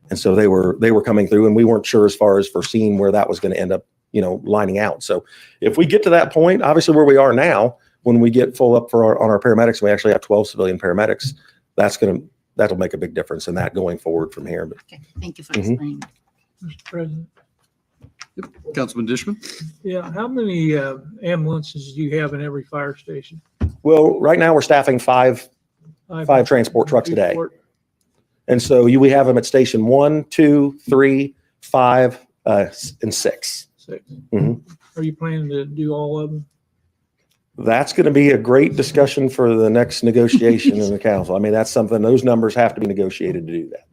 And so they were coming through, and we weren't sure as far as foreseeing where that was going to end up, lining out. So if we get to that point, obviously where we are now, when we get full up on our paramedics, we actually have 12 civilian paramedics. That'll make a big difference in that going forward from here. But Okay, thank you for explaining. Mr. President. Councilman Dishman. Yeah, how many ambulances do you have in every fire station? well, right now we're staffing five transport trucks a day. And so we have them at station 1, 2, 3, 5, and 6. 6. Mhm. Are you planning to do all of them? That's going to be a great discussion for the next negotiation in the council. I mean, that's something, those numbers have to be negotiated to do that.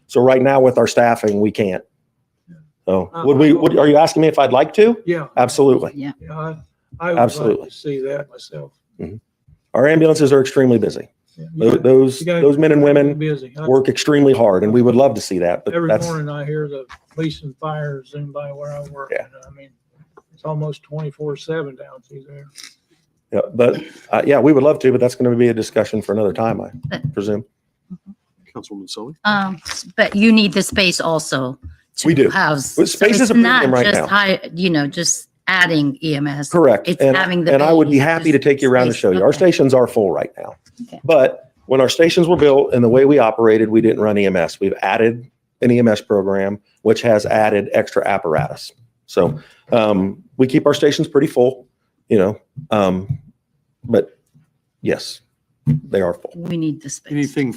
So right now with our staffing, we can't. So are you asking me if I'd like to? Yeah. Absolutely. Yeah. I would Absolutely. like to see that myself. Our ambulances are extremely busy. Yeah. Those men and women Busy. work extremely hard, and we would love to see that. But Every that's, morning I hear the police and fire zoom by where I work. Yeah. I mean, it's almost 24/7 down through there. yeah, but yeah, we would love to, but that's going to be a discussion for another time, I presume. Councilwoman Sully. But you need the space also to We do. house. Well, space is a premium right now. Just adding EMS. Correct. It's And, having the and I would be bays, happy to just take you around and space. show you. Our Okay. stations are full right now. Okay. But when our stations were built and the way we operated, we didn't run EMS. We've added an EMS program, which has added extra apparatus. So we keep our stations pretty full, but yes. they are full. We need the space. Anything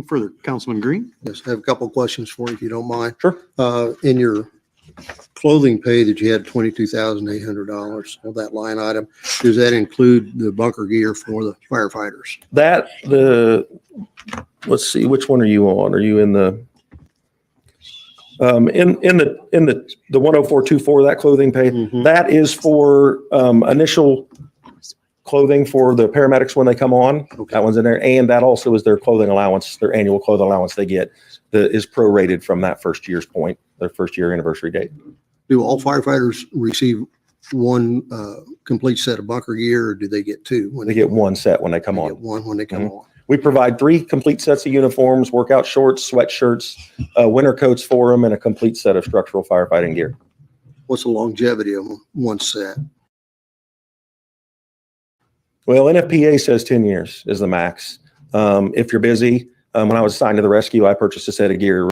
further? Councilman Green? Yes, I have a couple of questions for you, if you don't mind. Sure. In your clothing pay that you had $22,800 on that line item, does that include the bunker gear for the firefighters? Let's see, which one are you on? Are you in the, in the 10424, that clothing pay? Mhm. That is for, initial clothing for the paramedics when they come on. That one's in there. And that also is their clothing allowance, their annual clothing allowance they get that is prorated from that first year's point, their first year anniversary date. Do all firefighters receive one complete set of bunker gear, or do they get two? They get one set when they come on. Get one when they come on. We provide 3 complete sets of uniforms, workout shorts, sweatshirts, winter coats for them, and a complete set of structural firefighting gear. What's the longevity of one set? Well, NFPA says 10 years is the max. If you're busy, when I was assigned to the rescue, I purchased a set of gear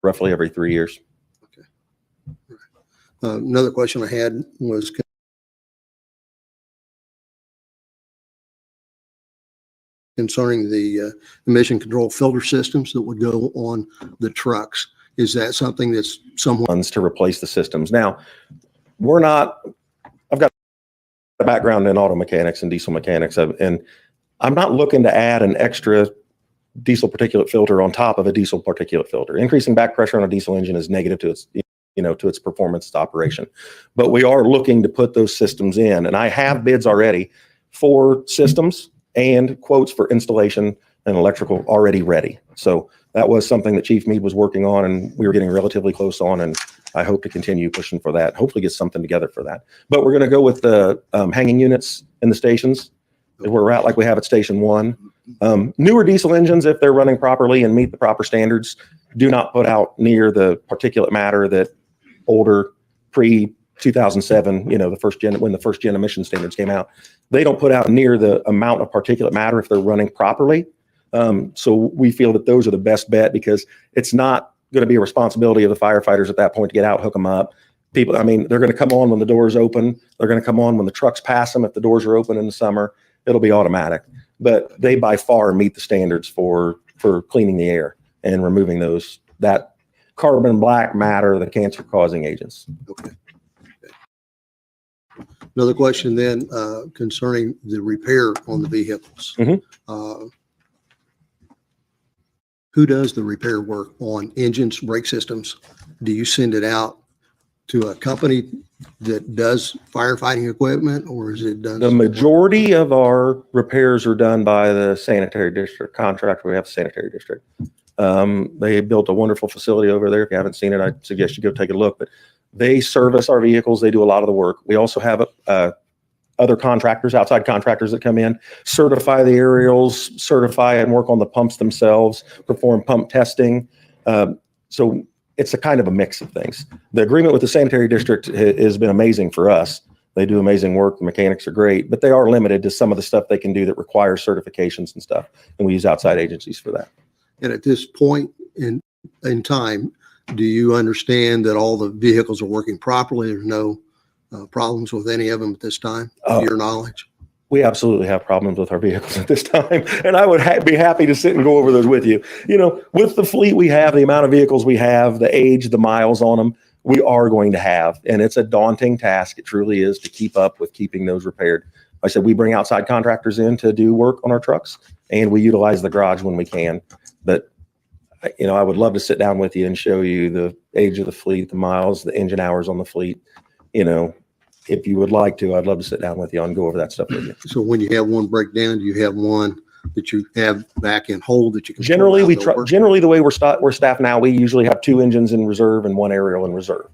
roughly every 3 years. Another question I had was concerning the emission control filter systems that would go on the trucks. Is that something that's someone to replace the systems? Now, I've got a background in auto mechanics and diesel mechanics, and I'm not looking to add an extra diesel particulate filter on top of a diesel particulate filter. Increasing back pressure on a diesel engine is negative to its, to its performance, its operation. But we are looking to put those systems in, and I have bids already for systems and quotes for installation and electrical already ready. So that was something that Chief Meade was working on, and we were getting relatively close on, and I hope to continue pushing for that. Hopefully get something together for that. But we're going to go with the hanging units in the stations. We're at like we have at Station 1. Newer diesel engines, if they're running properly and meet the proper standards, do not put out near the particulate matter that older pre-2007, when the first gen emission standards came out. They don't put out near the amount of particulate matter if they're running properly. So we feel that those are the best bet, because it's not going to be a responsibility of the firefighters at that point to get out, hook them up. They're going to come on when the doors open. They're going to come on when the trucks pass them. If the doors are open in the summer, it'll be automatic. But they by far meet the standards for cleaning the air and removing that carbon black matter, the cancer causing agents. Okay. Another question then concerning the repair on the vehicles. Mm-hmm. Who does the repair work on engines, brake systems? Do you send it out to a company that does firefighting equipment, or is it done? The majority of our repairs are done by the sanitary district contractor. We have a sanitary district. They built a wonderful facility over there. If you haven't seen it, I suggest you go take a look. But they service our vehicles. They do a lot of the work. We also have other contractors, outside contractors that come in, certify the aerials, certify and work on the pumps themselves, perform pump testing. So it's a kind of a mix of things. The agreement with the sanitary district has been amazing for us. They do amazing work. The mechanics are great, but they are limited to some of the stuff they can do that requires certifications and stuff. And we use outside agencies for that. And at this point in time, do you understand that all the vehicles are working properly? There's no problems with any of them at this time, to your knowledge? We absolutely have problems with our vehicles at this time. And I would be happy to sit and go over those with you. With the fleet we have, the amount of vehicles we have, the age, the miles on them, we are going to have. And it's a daunting task. It truly is, to keep up with keeping those repaired. Like I said, we bring outside contractors in to do work on our trucks, and we utilize the garage when we can. But I would love to sit down with you and show you the age of the fleet, the miles, the engine hours on the fleet. If you would like to, I'd love to sit down with you and go over that stuff with you. So when you have one breakdown, do you have one that you have back in hold that you can? Generally, the way we're staffed now, we usually have 2 engines in reserve and 1 aerial in reserve.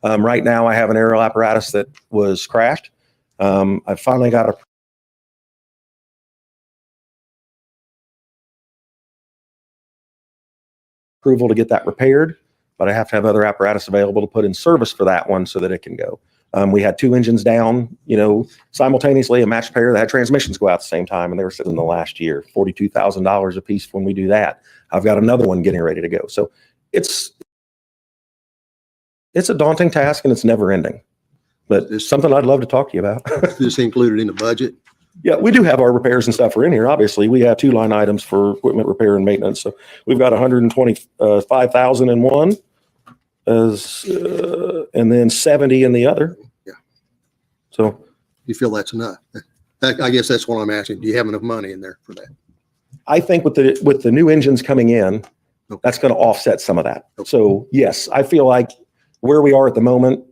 Right now, I have an aerial apparatus that was crashed. I finally got approval to get that repaired, but I have to have other apparatus available to put in service for that one so that it can go. We had 2 engines down, simultaneously, a matched pair that had transmissions go out at the same time, and they were sitting in the last year, $42,000 a piece when we do that. I've got another one getting ready to go. So it's a daunting task, and it's never ending. but it's something I'd love to talk to you about. Is this included in the budget? Yeah, we do have our repairs and stuff are in here. Obviously, we have 2 line items for equipment repair and maintenance. So we've got 125,001 as, and then 70 in the other. Yeah. So You feel that's enough? I guess that's what I'm asking. Do you have enough money in there for that? I think with the new engines coming in, that's going to offset some of that. So yes, I feel like where we are at the moment,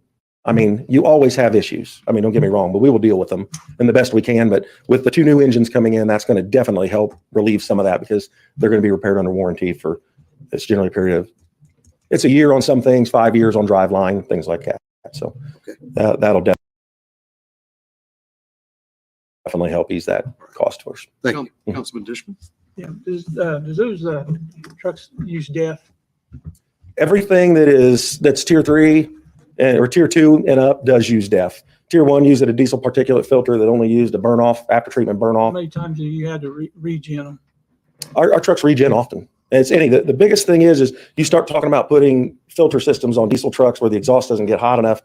I mean, you always have issues. I mean, don't get me wrong, but we will deal with them in the best we can. But with the 2 new engines coming in, that's going to definitely help relieve some of that because they're going to be repaired under warranty for, it's generally a period of, it's a year on some things, 5 years on driveline, things like that. So that'll definitely help ease that cost for us. Thank you. Councilman Dishman? Yeah, does those trucks use DEF? Everything that's tier 3 or tier 2 and up does use DEF. Tier 1 uses a diesel particulate filter that only used a burn off, after treatment burn How off. many times have you had to regen them? Our trucks regen often. And it's the biggest thing is you start talking about putting filter systems on diesel trucks where the exhaust doesn't get hot enough.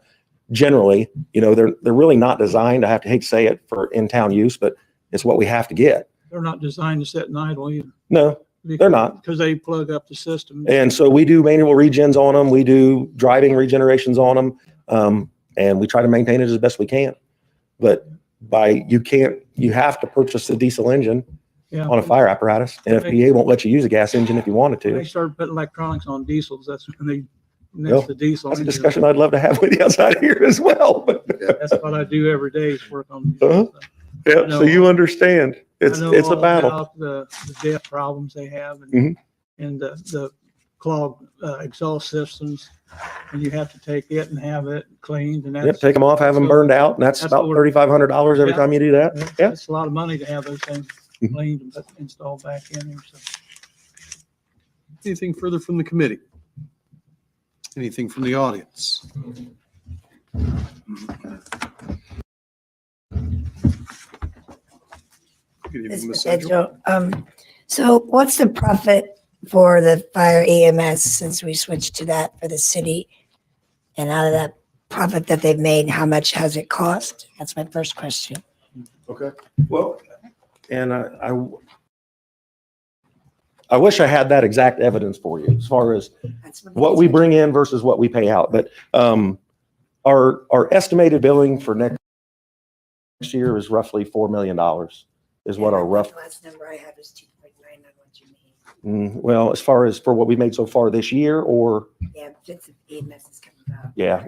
Generally, they're really not designed. I hate to say it for in-town use, but it's what we have to get. They're not designed to sit in idle either. No, they're not. Because they plug up the system. And so we do manual regens on them. We do driving regenerations on them. And we try to maintain it as best we can. But you have to purchase a diesel engine on a fire apparatus. And FPA won't let you use a gas engine if you wanted When to. they started putting electronics on diesels, that's when the diesel. That's a engine. discussion I'd love to have with you outside here as well. That's what I do every day is work on diesel stuff. Yeah, so you understand. It's I know a all battle. about the DEF problems they have and, Mhm. and the clogged exhaust systems. And you have to take it and have it cleaned and Yep, that's. take them off, have them burned out, and that's That's about what we're- $3,500 every Yeah. time you do that. Yeah. It's a lot of money to have those things Mhm. cleaned and installed back in there. So. Anything further from the committee? Anything from the audience? Good evening, Ms. Sedgwick. So what's the profit for the fire EMS since we switched to that for the city? And out of that profit that they've made, how much has it cost? That's my first question. Okay. Well, and I wish I had that exact evidence for you as far as what we bring in versus what we pay out. But our estimated billing for next year is roughly $4 million is what our rough. The last number I had was 2.9 on what you mean. Well, as far as for what we made so far this year or, Yeah, since the EMS is coming out. yeah,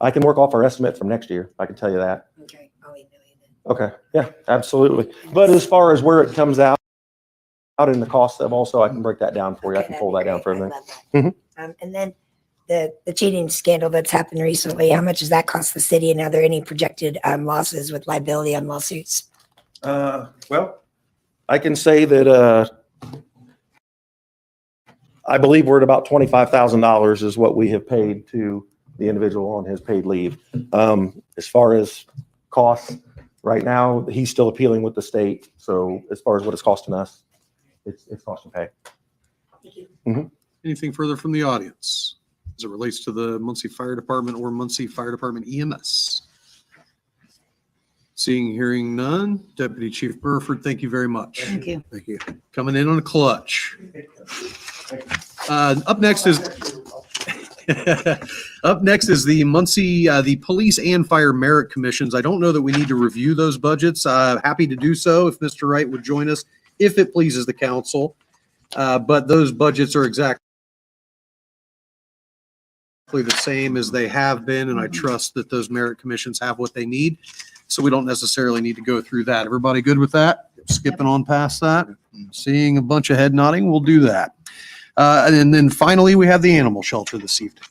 I can work off our estimate from next year. I can tell you that. Okay, I'll email you then. Okay, yeah, absolutely. But as far as where it comes out in the cost of also, I can break that down for you. I can pull that down for everything. And then the cheating scandal that's happened recently, how much does that cost the city? And are there any projected losses with liability on lawsuits? Well, I can say that I believe we're at about $25,000 is what we have paid to the individual on his paid leave. As far as costs, right now, he's still appealing with the state. So as far as what it's costing us, it's cost to pay. Thank you. Anything further from the audience as it relates to the Muncie Fire Department or Muncie Fire Department EMS? Seeing, hearing none. Deputy Chief Burford, thank you very much. Thank you. Thank you. Coming in on a clutch. Up next is the Muncie, the Police and Fire Merit Commissions. I don't know that we need to review those budgets. Happy to do so if Mr. Wright would join us, if it pleases the council. But those budgets are exactly the same as they have been, and I trust that those merit commissions have what they need. So we don't necessarily need to go through that. Everybody good with that? Skipping on past that? Seeing a bunch of head nodding, we'll do that. And then finally, we have the animal shelter this evening.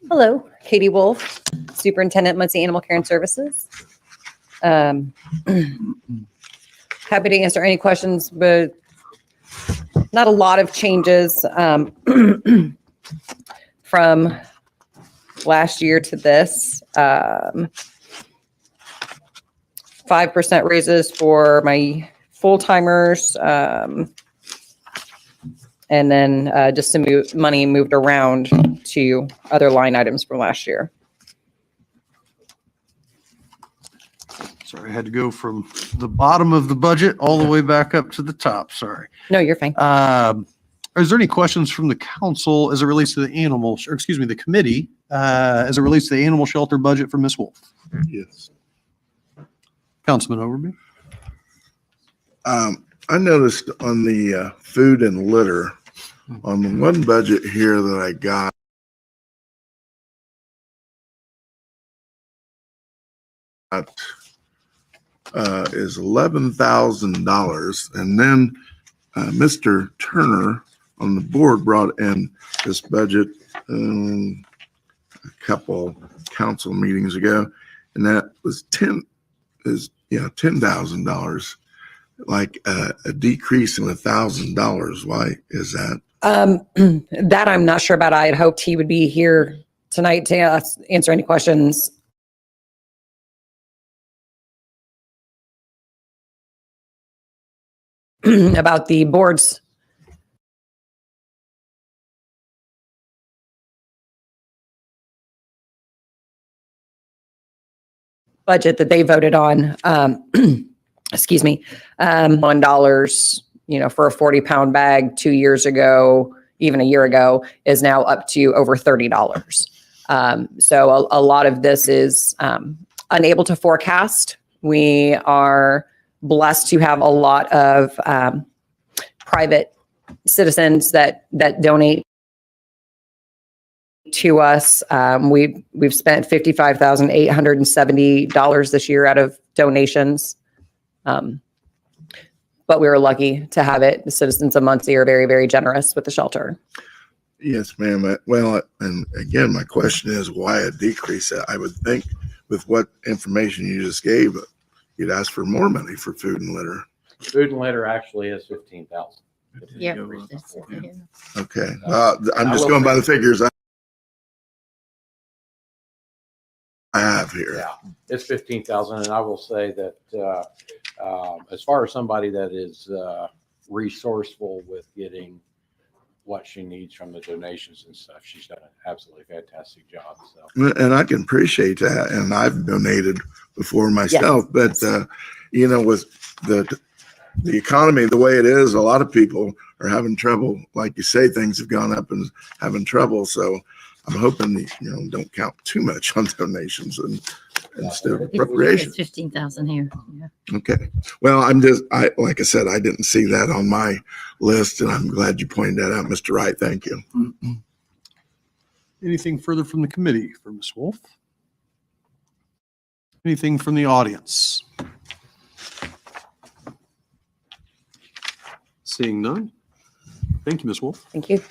Hello, Katie Wolf, Superintendent, Muncie Animal Care and Services. Happy to answer any questions, but not a lot of changes from last year to this. 5% raises for my full-timers. And then just some money moved around to other line items from last year. Sorry, I had to go from the bottom of the budget all the way back up to the top. Sorry. No, you're fine. Is there any questions from the council as it relates to the the committee, as it relates to the animal shelter budget for Ms. Wolf? Yes. Councilman Overby? I noticed on the food and litter, on the one budget here that I got, is $11,000. And then Mr. Turner on the board brought in this budget a couple council meetings ago, and that was $10,000, like a decrease in $1,000. Why is that? That I'm not sure about. I had hoped he would be here tonight to answer any questions. About the board's budget that they voted on. Excuse me, $1, for a 40-pound bag 2 years ago, even a year ago, is now up to over $30. So a lot of this is unable to forecast. We are blessed to have a lot of private citizens that donate to us. We've spent $55,870 this year out of donations. But we were lucky to have it. The citizens of Muncie are very, very generous with the shelter. Yes, ma'am. Well, and again, my question is why a decrease? I would think with what information you just gave, you'd ask for more money for food and litter. Food and litter actually is 15,000. Yeah. Okay. I'm just going by the figures I have here. Yeah, it's 15,000. And I will say that as far as somebody that is resourceful with getting what she needs from the donations and stuff, she's done an absolutely fantastic job. So, and I can appreciate that. And I've donated before myself, but with the economy the way it is, a lot of people are having trouble. Like you say, things have gone up and having trouble. So I'm hoping don't count too much on donations and instead of appropriations. 15,000 here. Yeah. Okay. Well, like I said, I didn't see that on my list, and I'm glad you pointed that out, Mr. Wright. Thank you. Anything further from the committee for Ms. Wolf? Anything from the audience? Seeing none. Thank you, Ms. Wolf. Thank you.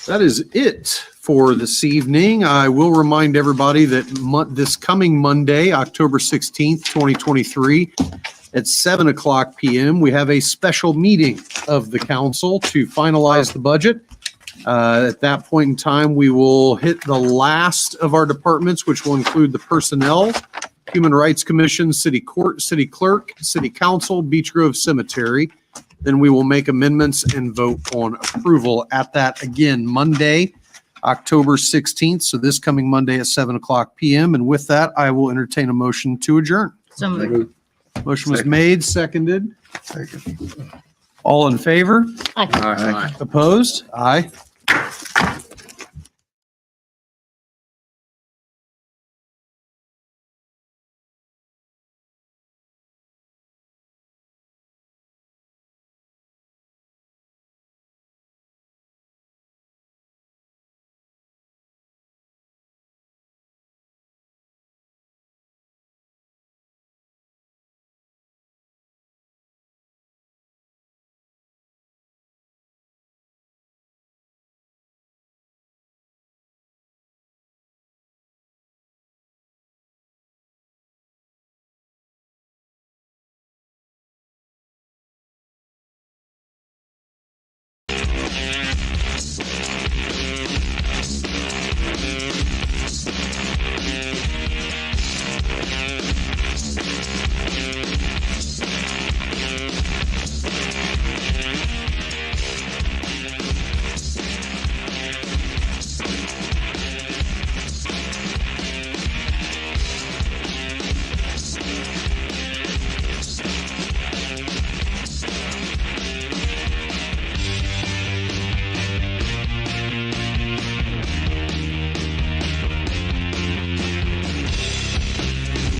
That is it for this evening. I will remind everybody that this coming Monday, October 16th, 2023, at 7:00 p.m., we have a special meeting of the council to finalize the budget. At that point in time, we will hit the last of our departments, which will include the personnel, Human Rights Commission, City Court, City Clerk, City Council, Beech Grove Cemetery. Then we will make amendments and vote on approval at that, again, Monday, October 16th. So this coming Monday at 7:00 p.m. And with that, I will entertain a motion to adjourn. So moved. Motion was made, seconded. All in favor? Aye. Opposed? Aye.